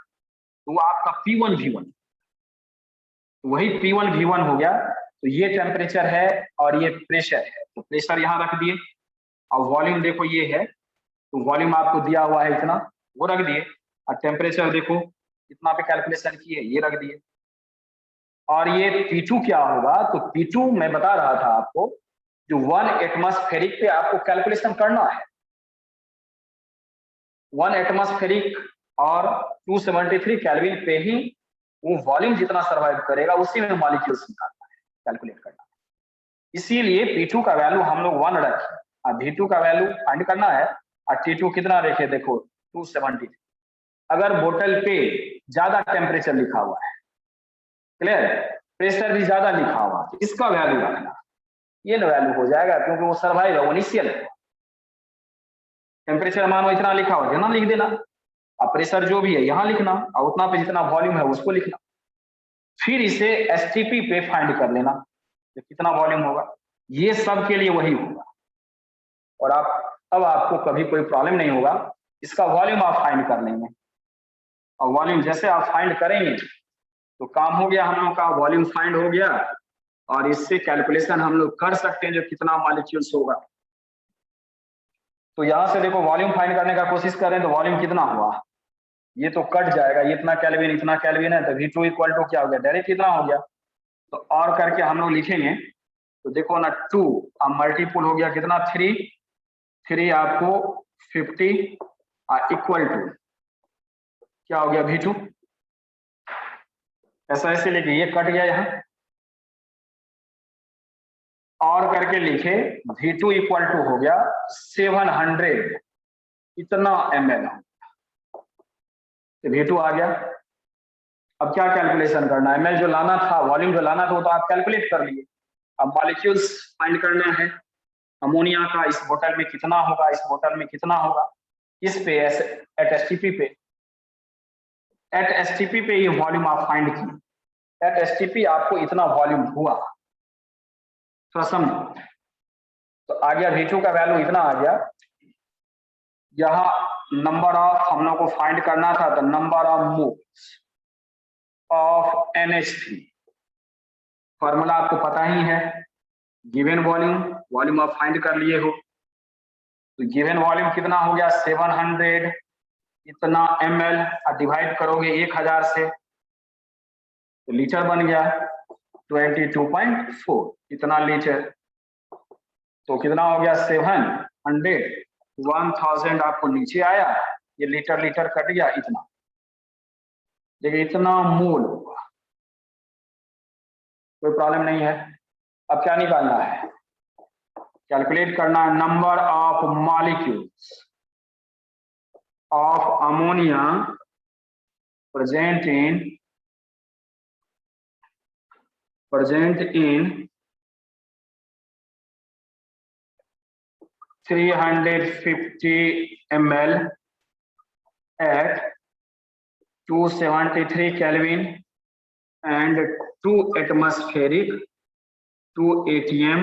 तो वो आपका P1 V1, तो वही P1 V1 हो गया। तो ये टेम्परेचर है और ये प्रेशर है, तो प्रेशर यहाँ रख दिए, और वॉल्यूम देखो ये है, तो वॉल्यूम आपको दिया हुआ है इतना, वो रख दिए, और टेम्परेचर देखो इतना पे कैलकुलेशन किए, ये रख दिए। और ये P2 क्या होगा, तो P2 मैं बता रहा था आपको, जो 1 एटमॉस्फेरिक पे आपको कैलकुलेशन करना है, 1 एटमॉस्फेरिक और 273 केल्विन पे ही वो वॉल्यूम जितना सर्वाइव करेगा उसी में मॉलिक्यूल्स निकालना है, कैलकुलेट करना है। इसीलिए P2 का वैल्यू हम लोग 1 रखें, और V2 का वैल्यू फाइंड करना है, और T2 कितना रखे देखो 273। अगर बोतल पे ज्यादा टेम्परेचर लिखा हुआ है, क्लियर, प्रेशर भी ज्यादा लिखा हुआ, तो इसका वैल्यू रखना, ये ना वैल्यू हो जाएगा, क्योंकि वो सर्वाइव है, वो इनिशियल है। टेम्परेचर मानो इतना लिखा हुआ जितना लिख देना, और प्रेशर जो भी है यहाँ लिखना, और उतना पे जितना वॉल्यूम है उसको लिखना, फिर इसे एसटीपी पे फाइंड कर लेना तो कितना वॉल्यूम होगा, ये सब के लिए वही होगा। और आप अब आपको कभी कोई प्रॉब्लम नहीं होगा, इसका वॉल्यूम आप फाइंड कर लेंगे, और वॉल्यूम जैसे आप फाइंड करेंगे तो काम हो गया, हम लोग का वॉल्यूम फाइंड हो गया, और इससे कैलकुलेशन हम लोग कर सकते हैं जो कितना मॉलिक्यूल्स होगा। तो यहाँ से देखो वॉल्यूम फाइंड करने का कोशिश करें तो वॉल्यूम कितना हुआ, ये तो कट जाएगा, ये इतना केल्विन है, तो V2 इक्वल टू क्या हो गया, डायरेक्ट कितना हो गया। तो और करके हम लोग लिखेंगे, तो देखो ना 2 अब मल्टीपुल हो गया कितना 3 आपको 50 इक्वल टू क्या हो गया V2, ऐसा ऐसे लेके ये कट गया यहाँ, और करके लिखे V2 इक्वल टू हो गया 700 इतना ml, तो V2 आ गया। अब क्या कैलकुलेशन करना है, ml जो लाना था, वॉल्यूम जो लाना था वो तो आप कैलकुलेट कर लिए। अब मॉलिक्यूल्स फाइंड करना है, अमोनिया का इस बोतल में कितना होगा, इस बोतल में कितना होगा, इस पे एट एसटीपी पे, एट एसटीपी पे ये वॉल्यूम आप फाइंड किए, एट एसटीपी आपको इतना वॉल्यूम हुआ, थोड़ा समझो। तो आ गया V2 का वैल्यू इतना आ गया। यहाँ नंबर ऑफ हम लोग को फाइंड करना था, तो number of moles of NH3, formula आपको पता ही है, गिवन वॉल्यूम, वॉल्यूम आप फाइंड कर लिए हो, तो गिवन वॉल्यूम कितना हो गया 700 इतना ml, और डिवाइड करोगे 1000 से तो लीटर बन गया 22.4 इतना लीटर। तो कितना हो गया 700, 1000 आपको नीचे आया, ये लीटर लीटर कट गया इतना, देखिए इतना मोल होगा, कोई प्रॉब्लम नहीं है। अब क्या निकालना है, कैलकुलेट करना है number of molecules of ammonia present in 350 ml at 273 Kelvin and 2 atmospheric 2 atm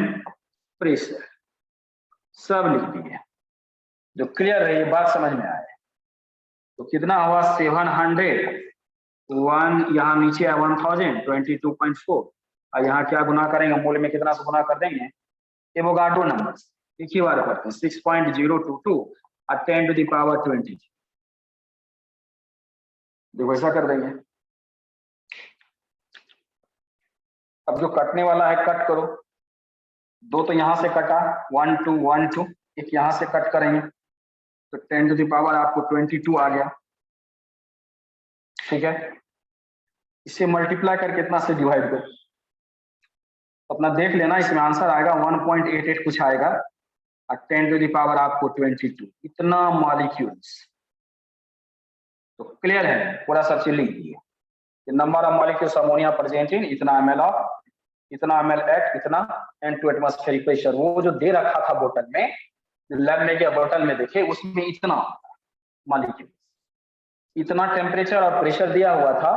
pressure, सब लिख दिए। जो क्लियर है, ये बात समझ में आए, तो कितना हुआ 700, 1 यहाँ नीचे है 1000, 22.4, और यहाँ क्या गुना करेंगे, मूल में कितना से गुना कर देंगे, एवोगाड्रो नंबर एक ही बार करते हैं, 6.022 और 10⁻20, देखो ऐसा कर देंगे। अब जो कटने वाला है कट करो, दो तो यहाँ से कटा 1 2 1 2, एक यहाँ से कट करेंगे तो 10⁻ आपको 22 आ गया, ठीक है। इसे मल्टीप्लाई करके कितना से डिवाइड कर, अपना देख लेना, इसमें आंसर आएगा 1.88 कुछ आएगा, और 10⁻ आपको 22 इतना मॉलिक्यूल्स। तो क्लियर है, पूरा सब चीज लिख दिए, number of molecules ammonia present in इतना ml ऑफ इतना ml एट इतना एंड टू एटमॉस्फेरिक प्रेशर, वो जो दे रखा था बोतल में, लैब में गया बोतल में देखे उसमें इतना मॉलिक्यूल, इतना टेम्परेचर और प्रेशर दिया हुआ था,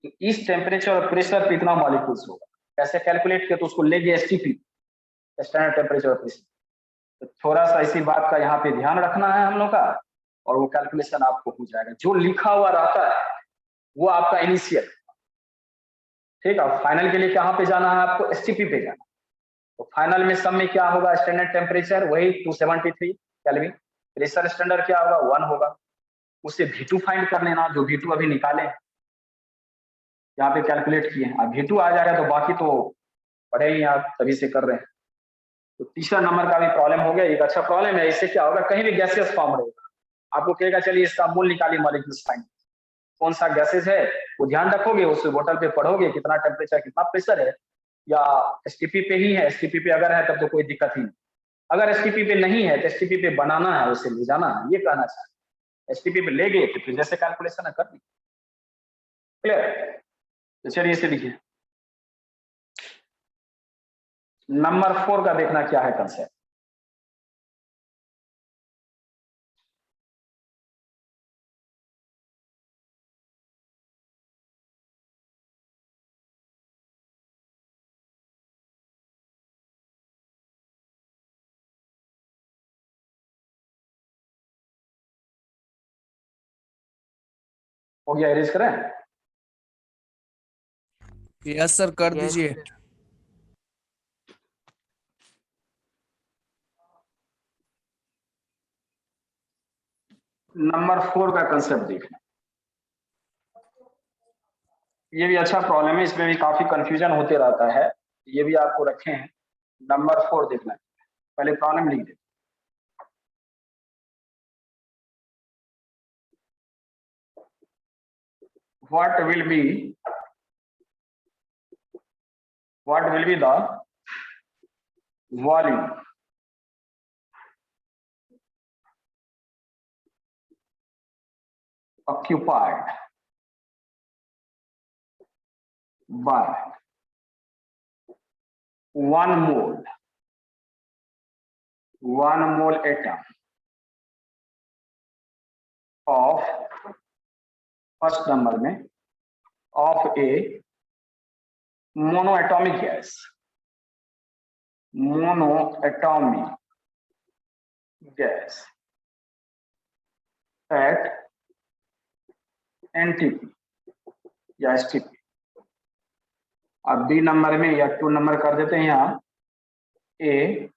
तो इस टेम्परेचर और प्रेशर पे इतना मॉलिक्यूल्स होगा। कैसे कैलकुलेट किया, तो उसको ले गया STP, स्टैंडर्ड टेम्परेचर और प्रेशर। तो थोड़ा सा इसी बात का यहाँ पे ध्यान रखना है हम लोग का, और वो कैलकुलेशन आपको हो जाएगा। जो लिखा हुआ रहता है वो आपका इनिशियल, ठीक है। फाइनल के लिए कहाँ पे जाना है आपको, STP पे जाना। तो फाइनल में सब में क्या होगा, स्टैंडर्ड टेम्परेचर वही 273 केल्विन, प्रेशर स्टैंडर्ड क्या होगा 1 होगा, उससे V2 फाइंड कर लेना, जो V2 अभी निकाले यहाँ पे कैलकुलेट किए, अब V2 आ जाएगा तो बाकी तो पढ़े ही आप तभी से कर रहे हैं। तो तीसरा नंबर का भी प्रॉब्लम हो गया, एक अच्छा प्रॉब्लम है। इससे क्या होगा, कहीं भी गैसियस फॉर्म रहेगा, आपको कहेगा चलिए इसका मूल निकालिए, मॉलिक्यूल्स फाइंड कौन सा गैसेज है वो ध्यान रखोगे, उस बोतल पे पढ़ोगे कितना टेम्परेचर कितना प्रेशर है, या STP पे ही है, STP पे अगर है तब तो कोई दिक्कत ही नहीं, अगर STP पे नहीं है तो STP पे बनाना है, उसे ले जाना है, ये कहना चाहिए। STP पे ले गए तो फिर जैसे कैलकुलेशन है कर दी, क्लियर। तो चलिए इसे लिखिए, नंबर 4 का देखना क्या है कंसेप्ट। हो गया, एरेज करें। यस सर, कर Yes, दीजिए। sir. नंबर 4 का कंसेप्ट देखना, ये भी अच्छा प्रॉब्लम है, इसमें भी काफी कंफ्यूजन होते रहता है, ये भी आपको रखे हैं। नंबर 4 देखना, पहले प्रॉब्लम लिख दे। what will be the volume occupied by 1 mole atom of first number में of a monoatomic gas at NTP या STP। अब बी नंबर में या 2 नंबर कर देते हैं यहाँ a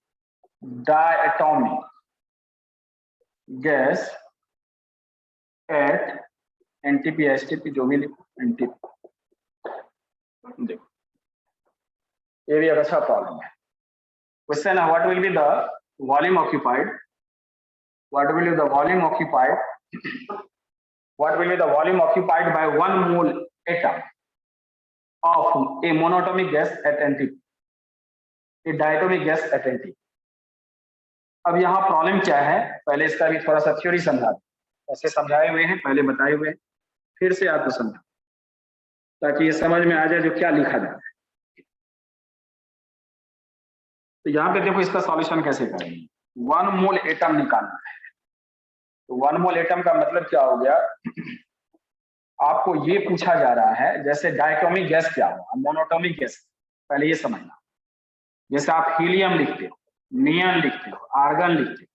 diatomic gas at NTP STP जो भी एनटीपी। देखो ये भी एक अच्छा प्रॉब्लम है। क्वेश्चन है what will be the volume occupied what will be the volume occupied by 1 mole atom of a monatomic gas at NTP, a diatomic gas at NTP। अब यहाँ प्रॉब्लम क्या है, पहले इसका भी थोड़ा सा थ्योरी समझा, ऐसे समझाए हुए हैं, पहले बताए हुए हैं, फिर से आपको समझा ताकि ये समझ में आ जाए जो क्या लिखा जा रहा है। तो यहाँ पे देखो इसका सॉल्यूशन कैसे करेंगे। 1 मोल एटम निकालना है। तो 1 मोल एटम का मतलब क्या हो गया, आपको ये पूछा जा रहा है जैसे डायटोमिक गैस क्या हुआ, मोनोटोमिक गैस, पहले ये समझना। जैसे आप हीलियम लिखते हो, नियन लिखते हो, आर्गन लिखते हो,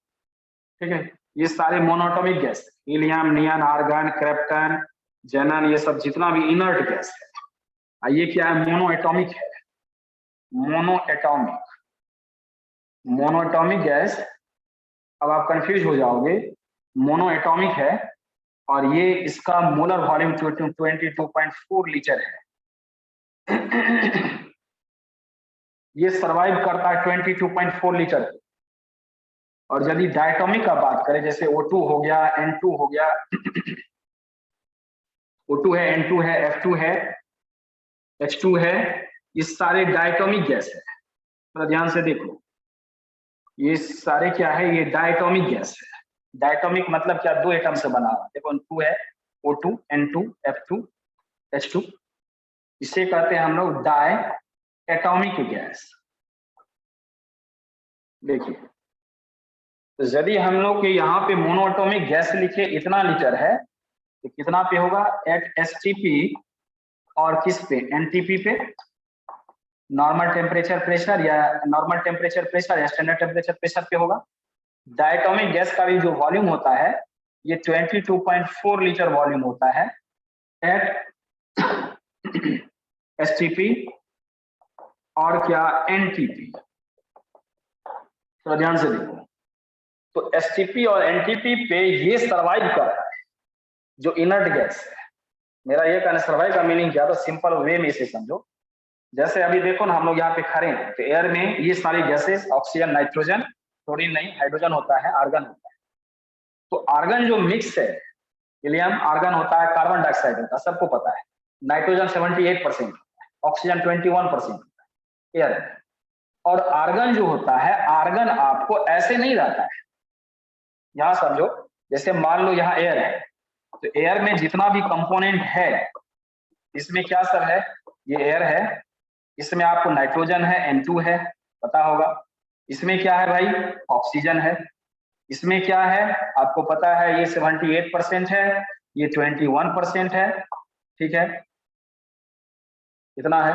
ठीक है, ये सारे मोनोटोमिक गैस, हीलियम, नियन, आर्गन, क्रिप्टन, जेनन, ये सब जितना भी इनर्ट गैस है। ये क्या है, मोनोएटॉमिक है, मोनोएटॉमिक गैस। अब आप कंफ्यूज हो जाओगे, मोनोएटॉमिक है और ये इसका मोलर वॉल्यूम 22.4 लीटर है। ये सरवाइव करता है 22.4 लीटर। और यदि डायटोमिक का बात करें, जैसे O2 हो गया, N2 हो गया, O2 है, N2 है, F2 है, H2 है, ये सारे डायटोमिक गैस है। थोड़ा ध्यान से देखो, ये सारे क्या है, ये डायटोमिक गैस है। डायटोमिक मतलब क्या, 2 एटम से बना हुआ। देखो 2 है, O2, N2, F2, H2, इसे कहते हैं हम लोग डाई एटॉमिक गैस। देखिए, तो यदि हम लोग के यहाँ पे मोनोएटॉमिक गैस लिखे इतना लीटर है, तो कितना पे होगा, एट एसटीपी और किस पे, एनटीपी पे, नॉर्मल टेम्परेचर प्रेशर या स्टैंडर्ड टेम्परेचर प्रेशर पे होगा। डायटोमिक गैस का भी जो वॉल्यूम होता है ये 22.4 लीटर वॉल्यूम होता है एट एसटीपी और क्या, एनटीपी। तो ध्यान से देखो, तो एसटीपी और एनटीपी पे ये सरवाइव कर रहा है जो इनर्ट गैस है। मेरा ये कहना, सरवाइव का मीनिंग क्या, तो सिंपल वे में इसे समझो। जैसे अभी देखो ना, हम लोग यहाँ पे खड़े हैं, तो एयर में ये सारी गैसेस, ऑक्सीजन, नाइट्रोजन, क्लोरीन नहीं, हाइड्रोजन होता है, आर्गन होता है। तो आर्गन जो मिक्स है, हीलियम आर्गन होता है, कार्बन डाइऑक्साइड होता है, सबको पता है। नाइट्रोजन 78% होता है, ऑक्सीजन 21% होता है एयर में। और आर्गन जो होता है, आर्गन आपको ऐसे नहीं रहता है। यहां समझो, जैसे मान लो यहाँ एयर है, तो एयर में जितना भी कंपोनेंट है, इसमें क्या सब है, ये एयर है, इसमें आपको नाइट्रोजन है, N2 है, पता होगा। इसमें क्या है भाई, ऑक्सीजन है। इसमें क्या है, आपको पता है, ये 78% है, ये 21% है, ठीक है, इतना है।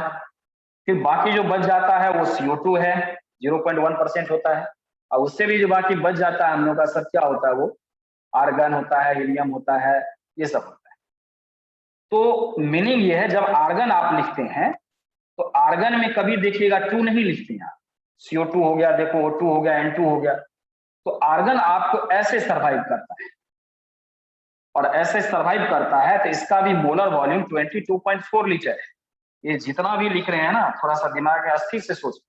फिर बाकी जो बच जाता है वो CO2 है, 0.1% होता है। और उससे भी जो बाकी बच जाता है हम लोग का सब क्या होता है, वो आर्गन होता है, हीलियम होता है, ये सब होता है। तो मीनिंग ये है, जब आर्गन आप लिखते हैं तो आर्गन में कभी देखिएगा 2 नहीं लिखते हैं। CO2 हो गया, देखो O2 हो गया, N2 हो गया। तो आर्गन आपको ऐसे सरवाइव करता है, और ऐसे सरवाइव करता है तो इसका भी मोलर वॉल्यूम 22.4 लीटर है। ये जितना भी लिख रहे हैं ना, थोड़ा सा दिमाग में अस्थिर से सोच,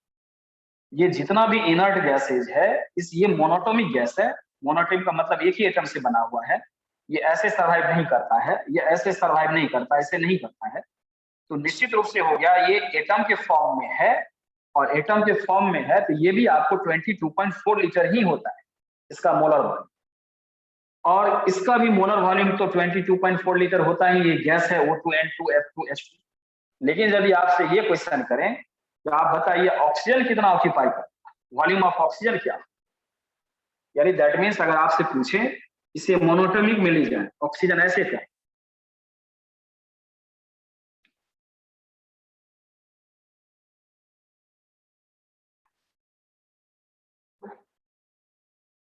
ये जितना भी इनर्ट गैसेज है, ये मोनोटोमिक गैस है। मोनोटोमिक का मतलब एक ही एटम से बना हुआ है। ये ऐसे सरवाइव नहीं करता है, ये ऐसे सरवाइव नहीं करता, ऐसे नहीं करता है। तो निश्चित रूप से हो गया, ये एटम के फॉर्म में है और एटम के फॉर्म में है तो ये भी आपको 22.4 लीटर ही होता है इसका मोलर वॉल्यूम, और इसका भी मोलर वॉल्यूम तो 22.4 लीटर होता ही, ये गैस है O2N2F2H2। लेकिन यदि आपसे ये क्वेश्चन करें तो आप बताइए ऑक्सीजन कितना ऑक्यूपाई करता है, वॉल्यूम ऑफ ऑक्सीजन क्या, यानी दैट मीन्स अगर आपसे पूछे इसे मोनोटोमिक में ली जाए ऑक्सीजन ऐसे क्या,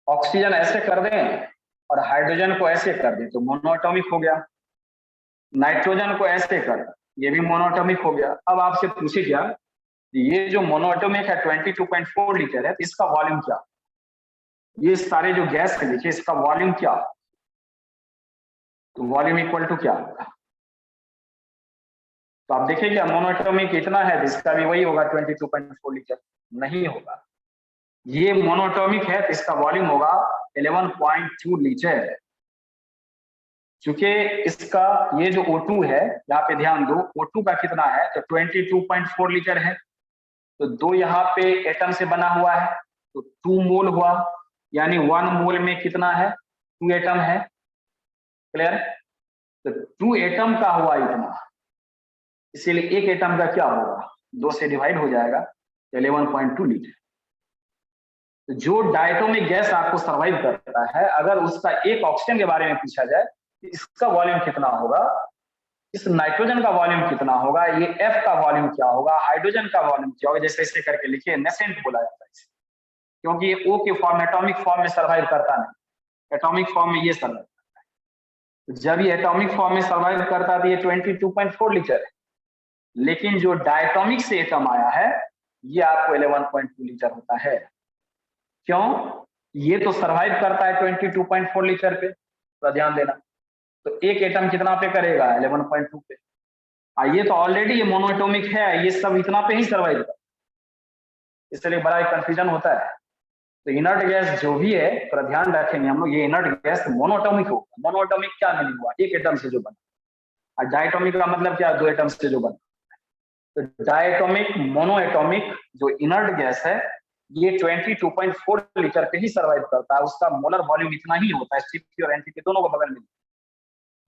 ऑक्सीजन ऐसे कर दें और हाइड्रोजन को ऐसे कर दें तो मोनोएटॉमिक हो गया, नाइट्रोजन को ऐसे कर दें ये भी मोनोएटॉमिक हो गया। अब आपसे पूछे क्या, ये जो मोनोएटॉमिक है 22.4 लीटर है तो इसका वॉल्यूम क्या, ये सारे जो गैस है देखिए इसका वॉल्यूम क्या, तो वॉल्यूम इक्वल टू क्या होगा, तो आप देखिए क्या मोनोएटॉमिक इतना है तो इसका भी वही होगा 22.4 लीटर, नहीं होगा। ये मोनोएटॉमिक है तो इसका वॉल्यूम होगा 11.2 लीटर, क्योंकि इसका ये जो O2 है यहाँ पे ध्यान दो, O2 का कितना है तो 22.4 लीटर है, तो 2 यहाँ पे एटम से बना हुआ है तो 2 मोल हुआ, यानी 1 मोल में कितना है 2 एटम है, क्लियर, तो 2 एटम का हुआ इतना, इसीलिए एक एटम का क्या होगा 2 से डिवाइड हो जाएगा 11.2 लीटर। तो जो डायटोमिक गैस आपको सर्वाइव करता है अगर उसका एक ऑक्सीजन के बारे में पूछा जाए तो इसका वॉल्यूम कितना होगा, इस नाइट्रोजन का वॉल्यूम कितना होगा, ये F का वॉल्यूम क्या होगा, हाइड्रोजन का वॉल्यूम क्या होगा, जैसे ऐसे करके लिखिए, नेसेंट बोला जाता है इसे, क्योंकि ये O के फॉर्म एटॉमिक फॉर्म में सर्वाइव करता नहीं, एटॉमिक फॉर्म में ये सर्वाइव करता है। जब ये एटॉमिक फॉर्म में सर्वाइव करता है तो ये 22.4 लीटर है, लेकिन जो डायटोमिक से एटम आया है ये आपको 11.2 लीटर होता है। क्यों, ये तो सर्वाइव करता है 22.4 लीटर पे, तो ध्यान देना, तो एक एटम कितना पे करेगा 11.2 पे, ये तो ऑलरेडी ये मोनोएटॉमिक है, ये सब इतना पे ही सर्वाइव करता है, इसलिए बड़ा कंफ्यूजन होता है। तो इनर्ट गैस जो भी है थोड़ा ध्यान रखेंगे हम लोग, ये इनर्ट गैस मोनोएटॉमिक होगा, मोनोएटॉमिक क्या मीनिंग हुआ, एक एटम से जो बना, और डायटोमिक का मतलब क्या, 2 एटम से जो बना, तो डायटोमिक मोनोएटॉमिक जो इनर्ट गैस है ये 22.4 लीटर पे ही सर्वाइव करता है, उसका मोलर वॉल्यूम इतना ही होता है, एसटीपी और एनटीपी दोनों को बगल में।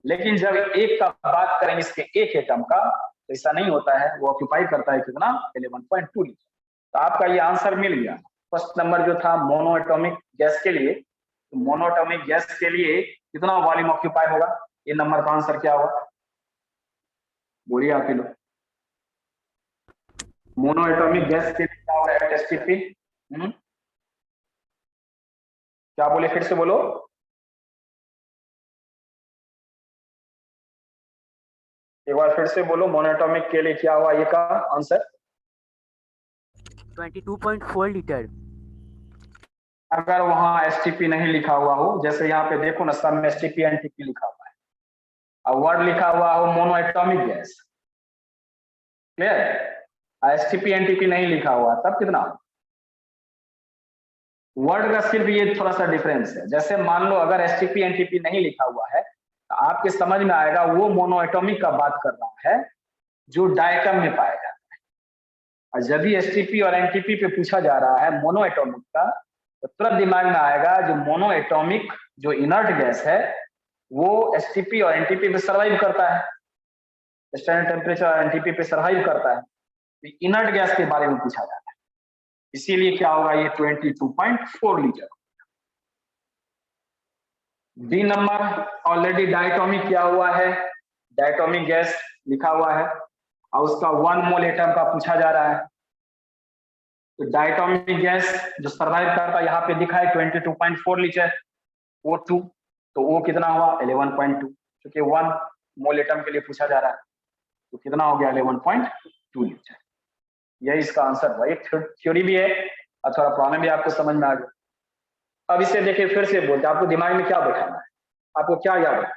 लेकिन जब एक का बात करेंगे इसके एक एटम का तो ऐसा नहीं होता है, वो ऑक्यूपाई करता है कितना 11.2 लीटर। तो आपका ये आंसर मिल गया, फर्स्ट नंबर जो था मोनोएटॉमिक गैस के लिए, तो मोनोएटॉमिक गैस के लिए कितना वॉल्यूम ऑक्यूपाई होगा, ये नंबर का आंसर क्या होगा, बोलिए आप ही लोग, मोनोएटॉमिक गैस के लिए क्या होगा एसटीपी, क्या बोले फिर से बोलो, एक बार फिर से बोलो, मोनोएटॉमिक के लिए क्या हुआ ये का आंसर 22.4 लीटर। अगर वहां एसटीपी नहीं लिखा हुआ हो, जैसे यहाँ पे देखो ना सब में एसटीपी एनटीपी लिखा हुआ है, अब वर्ड लिखा हुआ हो monoatomic gas, clear, STP NTP नहीं लिखा हुआ तब कितना, वर्ड का सिर्फ ये थोड़ा सा डिफरेंस है। जैसे मान लो अगर एसटीपी एनटीपी नहीं लिखा हुआ है तो आपके समझ में आएगा वो मोनोएटॉमिक का बात कर रहा है जो डायटम में पाया जाता है, और जब भी एसटीपी और एनटीपी पे पूछा जा रहा है मोनोएटॉमिक का तो तुरंत दिमाग में आएगा जो मोनोएटॉमिक जो इनर्ट गैस है वो एसटीपी और एनटीपी पे सर्वाइव करता है, स्टैंडर्ड टेम्परेचर और एनटीपी पे सर्वाइव करता है, तो इनर्ट गैस के बारे में पूछा जाता है, इसीलिए क्या होगा ये 22.4 litre. B number already diatomic क्या हुआ है, डायटोमिक गैस लिखा हुआ है और उसका 1 मोल एटम का पूछा जा रहा है, तो डायटोमिक गैस जो सर्वाइव करता है यहाँ पे दिखा है 22.4 लीटर O2, तो वो कितना हुआ 11.2, क्योंकि 1 मोल एटम के लिए पूछा जा रहा है, तो कितना हो गया 11.2 लीटर, यही इसका आंसर हुआ। एक थ्योरी भी है और थोड़ा प्रॉब्लम भी आपको समझ में आ गया। अब इसे देखिए फिर से बोलते, आपको दिमाग में क्या बैठाना है, आपको क्या याद है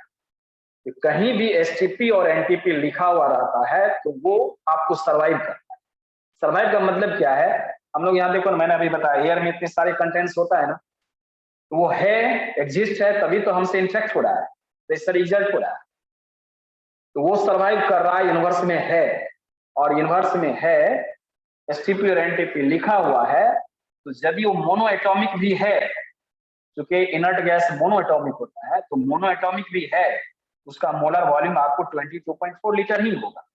कि कहीं भी एसटीपी और एनटीपी लिखा हुआ रहता है तो वो आपको सर्वाइव करता है। सर्वाइव का मतलब क्या है, हम लोग यहाँ देखो ना, मैंने अभी बताया एयर में इतने सारे कंटेंट्स होता है ना, तो वो है एग्जिस्ट है तभी तो हमसे इंफेक्ट हो रहा है, तो इससे रिजल्ट हो रहा है, तो वो सर्वाइव कर रहा है, यूनिवर्स में है, और यूनिवर्स में है एसटीपी और एनटीपी लिखा हुआ है, तो यदि वो मोनो एटॉमिक भी है, क्योंकि इनर्ट गैस मोनो एटॉमिक होता है, तो मोनो एटॉमिक भी है, उसका मोलर वॉल्यूम आपको 22.4 लीटर ही होगा।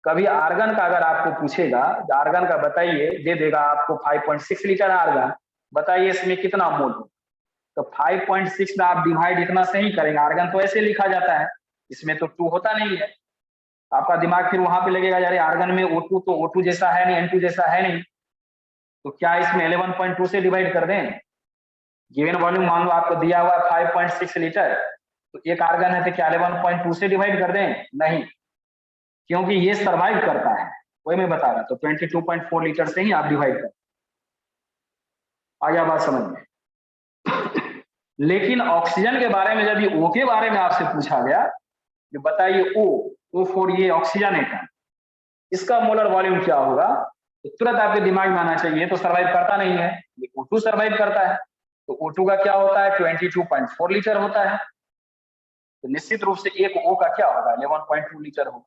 कभी आर्गन का अगर आपको पूछेगा, आर्गन का बताइए, दे देगा आपको 5.6 लीटर आर्गन, बताइए इसमें कितना मोल हो, तो 5.6 में आप डिवाइड इतना से ही करेंगे। आर्गन तो ऐसे लिखा जाता है, इसमें तो 2 होता नहीं है। आपका दिमाग फिर वहां पे लगेगा, यार आर्गन में O2 तो O2 जैसा है नहीं, N2 जैसा है नहीं, तो क्या इसमें 11.2 से डिवाइड कर दें? गिवन वॉल्यूम मान लो आपको दिया हुआ है 5.6 लीटर, तो एक आर्गन है तो क्या 11.2 से डिवाइड कर दें? नहीं, क्योंकि ये सर्वाइव करता है, वही मैं बता रहा, तो 22.4 लीटर से ही आप डिवाइड कर। आ गया बात समझ में? लेकिन ऑक्सीजन के बारे में यदि O के बारे में आपसे पूछा गया, तो बताइए O4 ये ऑक्सीजन एटम, इसका मोलर वॉल्यूम क्या होगा, तो तुरंत आपके दिमाग में आना चाहिए, तो सर्वाइव करता नहीं है, ये O2 सर्वाइव करता है, तो O2 का क्या होता है 22.4 लीटर होता है, तो निश्चित रूप से एक O का क्या होगा 11.2 लीटर होगा।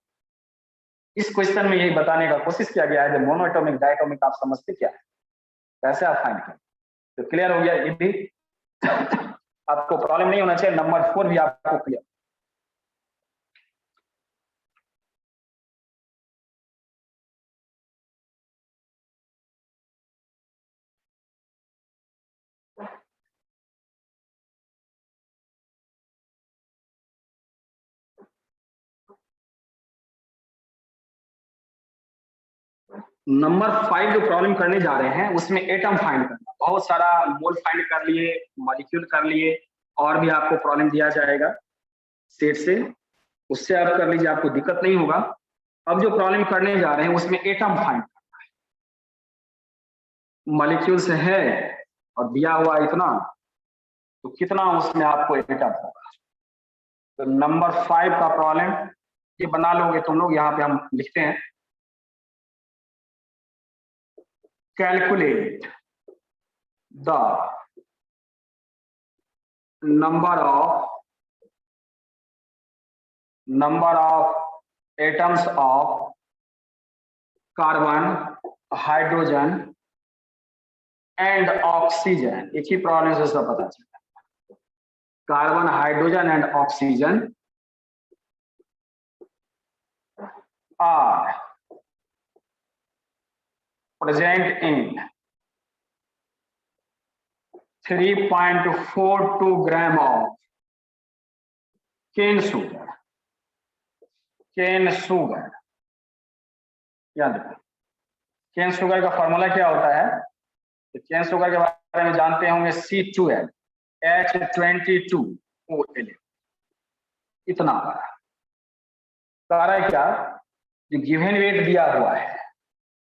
इस क्वेश्चन में यही बताने का कोशिश किया गया है कि मोनोएटॉमिक डायटोमिक आप समझते क्या है, कैसे आप फाइंड करें। तो क्लियर हो गया ये भी, आपको प्रॉब्लम नहीं होना चाहिए। नंबर 4 भी आपको क्लियर। नंबर 5 जो प्रॉब्लम करने जा रहे हैं उसमें एटम फाइंड करना, बहुत सारा मोल फाइंड कर लिए, मॉलिक्यूल कर लिए, और भी आपको प्रॉब्लम दिया जाएगा सेट से, उससे आप कर लीजिए, आपको दिक्कत नहीं होगा। अब जो प्रॉब्लम करने जा रहे हैं उसमें एटम फाइंड करना है, मॉलिक्यूल से है और दिया हुआ इतना, तो कितना उसमें आपको एटम होगा। तो नंबर 5 का प्रॉब्लम ये बना लोगे तुम लोग, यहाँ पे हम लिखते हैं, calculate the number of atoms of carbon, hydrogen and oxygen। एक ही प्रॉब्लम से सब पता चला, carbon, hydrogen and oxygen are present in 3.42 gram of cane sugar। Cane sugar याद रखो, केन शुगर का फॉर्मूला क्या होता है, तो केन शुगर के बारे में जानते होंगे, C12H22O11। इतना बड़ा सारा क्या, जो गिवन वेट दिया हुआ है,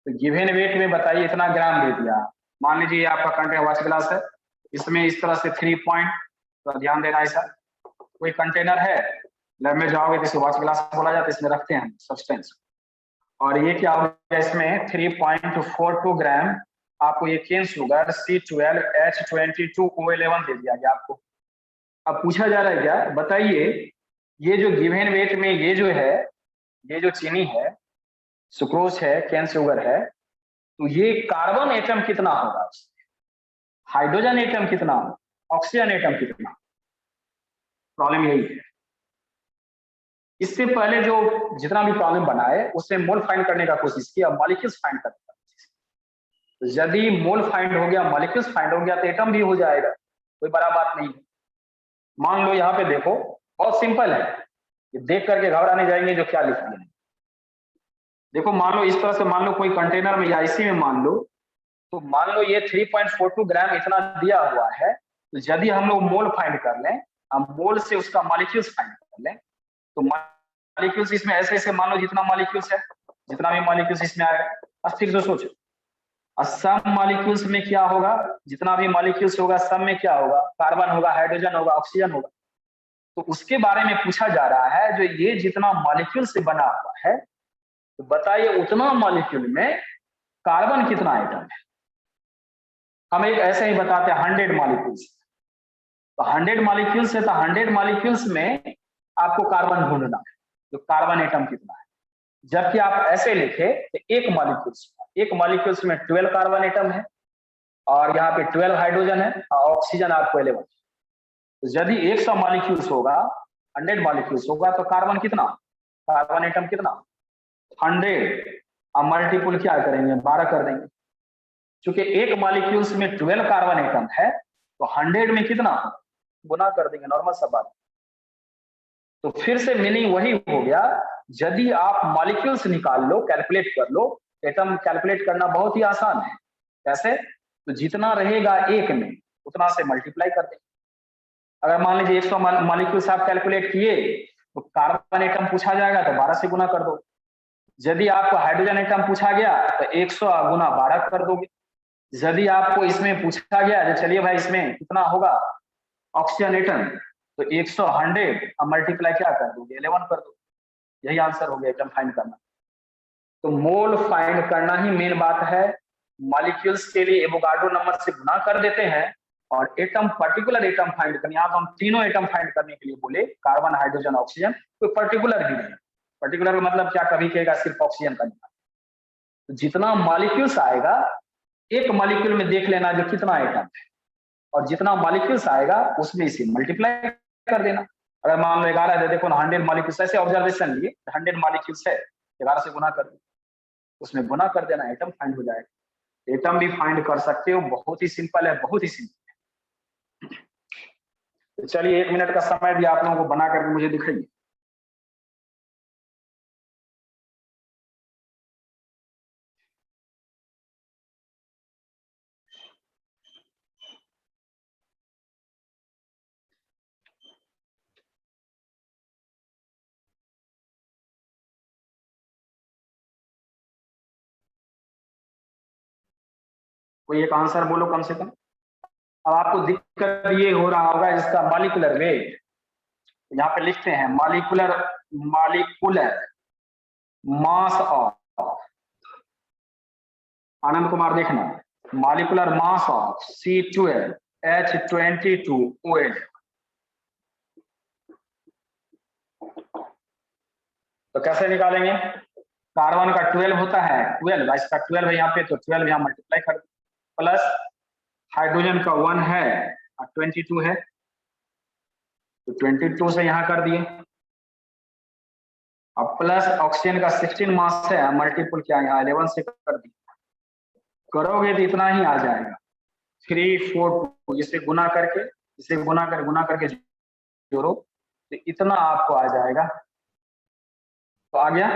तो गिवन वेट में बताइए इतना ग्राम दे दिया। मान लीजिए आपका कंटेनर वॉच ग्लास है, इसमें इस तरह से 3 पॉइंट, तो ध्यान देना ऐसा कोई कंटेनर है, लैब में जाओगे तो इसे वॉच ग्लास बोला जाता है, इसमें रखते हैं सब्सटेंस, और ये क्या होगा इसमें 3.42 ग्राम आपको ये केन शुगर C12H22O11 दे दिया गया आपको। अब पूछा जा रहा है क्या, बताइए ये जो गिवन वेट में ये जो है, ये जो चीनी है, सुक्रोज है, केन शुगर है, तो ये कार्बन एटम कितना होगा, हाइड्रोजन एटम कितना होगा, ऑक्सीजन एटम कितना, प्रॉब्लम यही है। इससे पहले जो जितना भी प्रॉब्लम बनाए उससे मोल फाइंड करने का कोशिश किया, मॉलिक्यूल्स फाइंड करने का कोशिश किया। तो यदि मोल फाइंड हो गया, मॉलिक्यूल्स फाइंड हो गया, तो एटम भी हो जाएगा, कोई बड़ा बात नहीं है। मान लो यहाँ पे देखो, बहुत सिंपल है, ये देख करके घबराने जाएंगे जो क्या लिख दिया है। देखो मान लो इस तरह से, मान लो कोई कंटेनर में या इसी में मान लो, तो मान लो ये 3.42 ग्राम इतना दिया हुआ है, तो यदि हम लोग मोल फाइंड कर लें, हम मोल से उसका मॉलिक्यूल्स फाइंड कर लें, तो मॉलिक्यूल्स इसमें ऐसे ऐसे मान लो जितना मॉलिक्यूल्स है, जितना भी मॉलिक्यूल्स इसमें आएगा, अब ठीक से सोचो, और सब मॉलिक्यूल्स में क्या होगा, जितना भी मॉलिक्यूल्स होगा सब में क्या होगा, कार्बन होगा, हाइड्रोजन होगा, ऑक्सीजन होगा। तो उसके बारे में पूछा जा रहा है, जो ये जितना मॉलिक्यूल से बना हुआ है, तो बताइए उतना मॉलिक्यूल में कार्बन कितना आइटम है। हम एक ऐसे ही बताते हैं 100 मॉलिक्यूल्स, तो 100 मॉलिक्यूल्स है, तो 100 मॉलिक्यूल्स में आपको कार्बन ढूंढना है, तो कार्बन एटम कितना है। जबकि आप ऐसे लिखे तो एक मॉलिक्यूल्स में 12 कार्बन एटम है और यहाँ पे 12 हाइड्रोजन है और ऑक्सीजन आपको 11। तो यदि 100 मॉलिक्यूल्स होगा, 100 मॉलिक्यूल्स होगा, तो कार्बन कितना, कार्बन एटम कितना, 100। अब मल्टीपुल क्या करेंगे, 12 कर देंगे। क्योंकि एक मॉलिक्यूल्स में 12 कार्बन एटम है तो 100 में कितना, गुना कर देंगे, नॉर्मल सा बात। तो फिर से मीनिंग वही हो गया, यदि आप मॉलिक्यूल्स निकाल लो, कैलकुलेट कर लो, एटम कैलकुलेट करना बहुत ही आसान है। कैसे, तो जितना रहेगा एक में उतना से मल्टीप्लाई कर देंगे। अगर मान लीजिए 100 मॉलिक्यूल्स आप कैलकुलेट किए तो कार्बन एटम पूछा जाएगा तो 12 से गुना कर दो। यदि आपको हाइड्रोजन एटम पूछा गया तो 100 गुना 12 कर दोगे। यदि आपको इसमें पूछा गया तो चलिए भाई इसमें कितना होगा ऑक्सीजन एटम, तो 100 100 अब मल्टीप्लाई क्या कर दोगे, 11 कर दो। यही आंसर हो गया एटम फाइंड करना। तो मोल फाइंड करना ही मेन बात है। मॉलिक्यूल्स के लिए एवोगाड्रो नंबर से गुना कर देते हैं और एटम, पर्टिकुलर एटम फाइंड करनी। आप हम तीनों एटम फाइंड करने के लिए बोले, कार्बन हाइड्रोजन ऑक्सीजन, कोई पर्टिकुलर भी नहीं। पर्टिकुलर का मतलब क्या, कभी कहेगा सिर्फ ऑक्सीजन का निकाल। तो जितना मॉलिक्यूल्स आएगा एक मॉलिक्यूल में देख लेना जो कितना एटम है, और जितना मॉलिक्यूल्स आएगा उसमें इसे मल्टीप्लाई कर देना। अगर मान लो 11 है, देखो ना 100 मॉलिक्यूल्स, ऐसे ऑब्जर्वेशन लिए 100 मॉलिक्यूल्स है, 11 से गुना कर दो, उसमें गुना कर देना, एटम फाइंड हो जाएगा। एटम भी फाइंड कर सकते हो, बहुत ही सिंपल है, बहुत ही सिंपल है। तो चलिए 1 मिनट का समय भी आप लोगों को बना करके मुझे दिखाइए। कोई एक आंसर बोलो कम से कम। अब आपको दिक्कत ये हो रहा होगा इसका मॉलिक्यूलर वेट, यहाँ पे लिखते हैं molecular mass of, Anand Kumar देखना, मॉलिक्यूलर मास ऑफ C12H22OH। तो कैसे निकालेंगे, कार्बन का 12 होता है, 12 इसका 12 है यहाँ पे, तो 12 यहाँ मल्टीप्लाई कर, प्लस हाइड्रोजन का 1 है और 22 है, तो 22 से यहाँ कर दिए। अब प्लस ऑक्सीजन का 16 मास है, मल्टीपल क्या यहाँ 11 से कर दिए। करोगे तो इतना ही आ जाएगा, 342, इसे गुना करके जोड़ो तो इतना आपको आ जाएगा। तो आ गया।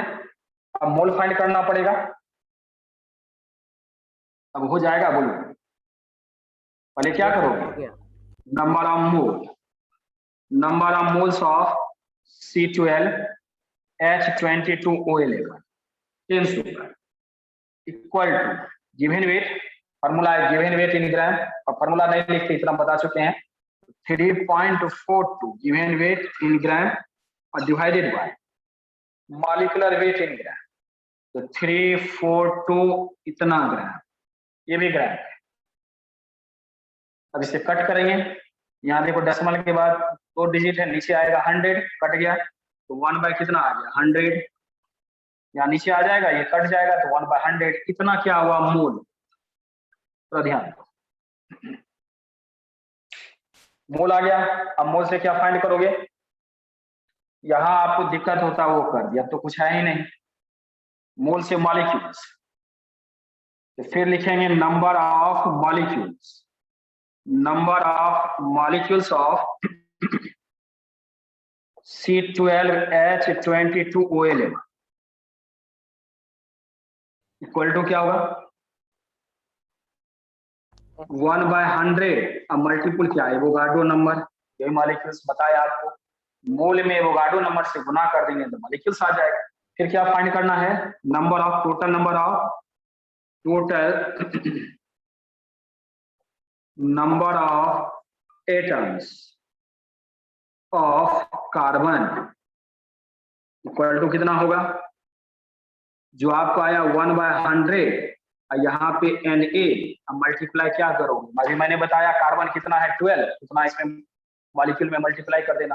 अब मोल फाइंड करना पड़ेगा, अब हो जाएगा, बोलो पहले क्या करोगे, number of moles of C12H22OH equal to given weight, formula है गिवन वेट इन ग्राम, और फॉर्मूला नहीं लिखते इतना बता चुके हैं, 3.42 गिवन वेट इन ग्राम और divided by molecular wait in ग्राम, तो 342 इतना ग्राम, ये भी ग्राम है। अब इसे कट करेंगे, यहाँ देखो डेसिमल के बाद 2 डिजिट है, नीचे आएगा 100, कट गया तो 1 बाय कितना आ गया 100, यहाँ नीचे आ जाएगा, ये कट जाएगा तो 1 बाय 100, इतना क्या हुआ मोल। तो ध्यान, मोल आ गया। अब मोल से क्या फाइंड करोगे, यहां आपको दिक्कत होता है वो कर दिया, तो कुछ है ही नहीं। मोल से मॉलिक्यूल्स, तो फिर लिखेंगे number of molecules of C12H22OH equal to क्या होगा 1 बाय 100, अब मल्टीपल क्या है एवोगाड्रो नंबर, यही मॉलिक्यूल्स बताया आपको, मोल में एवोगाड्रो नंबर से गुना कर देंगे तो मॉलिक्यूल्स आ जाएगा। फिर क्या फाइंड करना है, total number of atoms of carbon equal to कितना होगा, जो आपको आया 1 बाय 100, यहाँ पे Na, मल्टीप्लाई क्या करोगे, अभी मैंने बताया कार्बन कितना है 12, उतना इसमें मॉलिक्यूल में मल्टीप्लाई कर देना,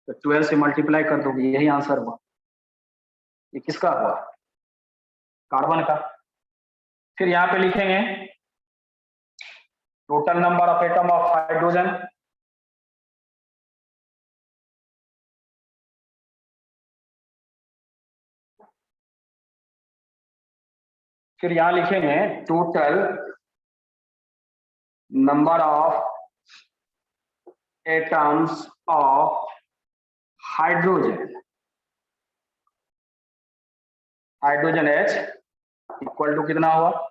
तो 12 से मल्टीप्लाई कर दोगे, यही आंसर हुआ। ये किसका हुआ? कार्बन का। फिर यहाँ पे लिखेंगे total number of atom of hydrogen, फिर यहां लिखेंगे total number of atoms of hydrogen, hydrogen H equal to कितना हुआ?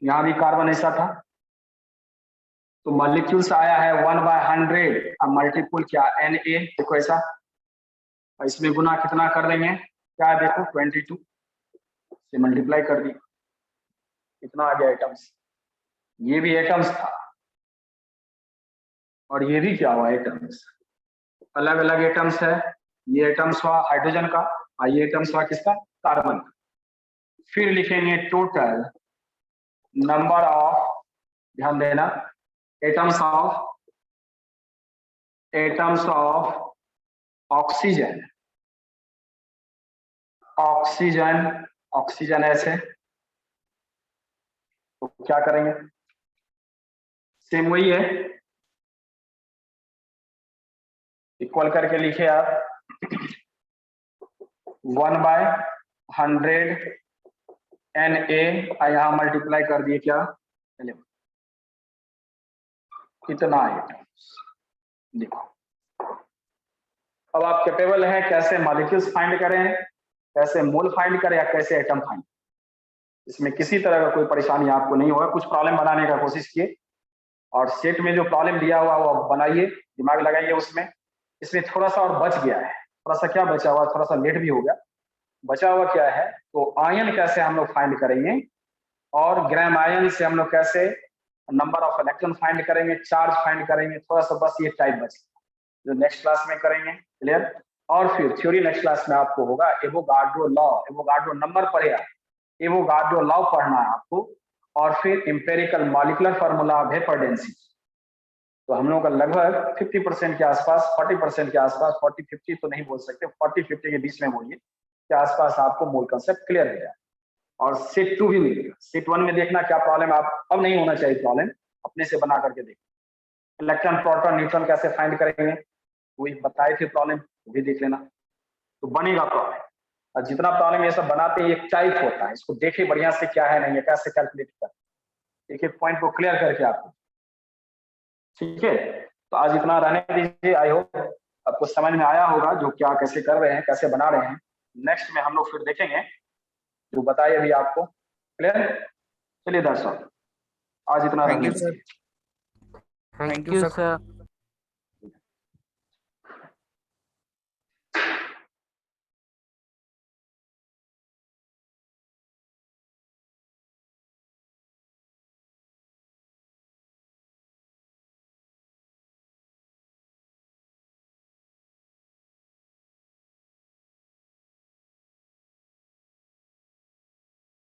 यहां भी कार्बन ऐसा था, तो मॉलिक्यूल्स आया है 1/100 अब मल्टीपुल क्या Na, देखो ऐसा, और इसमें गुना कितना कर देंगे, क्या है देखो 22 से मल्टीप्लाई कर दी, कितना आ गया एटम्स। ये भी एटम्स था और ये भी क्या हुआ एटम्स, अलग अलग एटम्स है। ये एटम्स हुआ हाइड्रोजन का और ये एटम्स हुआ किसका? कार्बन का। फिर लिखेंगे टोटल नंबर ऑफ, ध्यान देना, एटम्स ऑफ ऑक्सीजन, ऑक्सीजन ऐसे, तो क्या करेंगे, सेम वही है, इक्वल करके लिखे आप 1/100 Na, यहां मल्टीप्लाई कर दिए क्या 11, कितना आइटम्स देखो। अब आप कैपेबल हैं कैसे मॉलिक्यूल्स फाइंड करें, कैसे मोल फाइंड करें या कैसे एटम फाइंड, इसमें किसी तरह का कोई परेशानी आपको नहीं होगा। कुछ प्रॉब्लम बनाने का कोशिश किए और सेट में जो प्रॉब्लम दिया हुआ वो बनाइए, दिमाग लगाइए उसमें। इसमें थोड़ा सा और बच गया है, थोड़ा सा क्या बचा हुआ, थोड़ा सा लेट भी हो गया, बचा हुआ क्या है, तो आयन कैसे हम लोग फाइंड करेंगे और ग्राम आयन से हम लोग कैसे नंबर ऑफ इलेक्ट्रॉन फाइंड करेंगे, चार्ज फाइंड करेंगे, थोड़ा सा बस ये टाइप बच जो नेक्स्ट क्लास में करेंगे, क्लियर। और फिर थ्योरी नेक्स्ट क्लास में आपको होगा एवोगाड्रो लॉ, एवोगाड्रो नंबर पढ़ेगा, एवोगाड्रो लॉ पढ़ना है आपको, और फिर empirical molecular formula of vapour density. तो हम लोगों का लगभग 50% के आसपास, 40% के आसपास, 40-50 तो नहीं बोल सकते, 40-50 के बीच में बोलिए के आसपास आपको मोल कंसेप्ट क्लियर हो जाए। और सेट 2 भी मिलेगा। सेट 1 में देखना क्या प्रॉब्लम, आप अब नहीं होना चाहिए प्रॉब्लम, अपने से बना करके देखो। इलेक्ट्रॉन, प्रोटॉन, न्यूट्रॉन कैसे फाइंड करेंगे वही बताए थे प्रॉब्लम, वो भी देख लेना, तो बनेगा प्रॉब्लम। और जितना प्रॉब्लम ये सब बनाते हैं एक टाइप होता है, इसको देखे बढ़िया से क्या है नहीं है, कैसे कैलकुलेट कर, एक एक पॉइंट को क्लियर करके आपको, ठीक है। तो आज इतना रहने दीजिए, आई होप आपको समझ में आया होगा जो क्या कैसे कर रहे हैं, कैसे बना रहे हैं। नेक्स्ट में हम लोग फिर देखेंगे जो बताइए अभी आपको, क्लियर। चलिए दर्शक आज इतना रहने दीजिए। Thank you sir.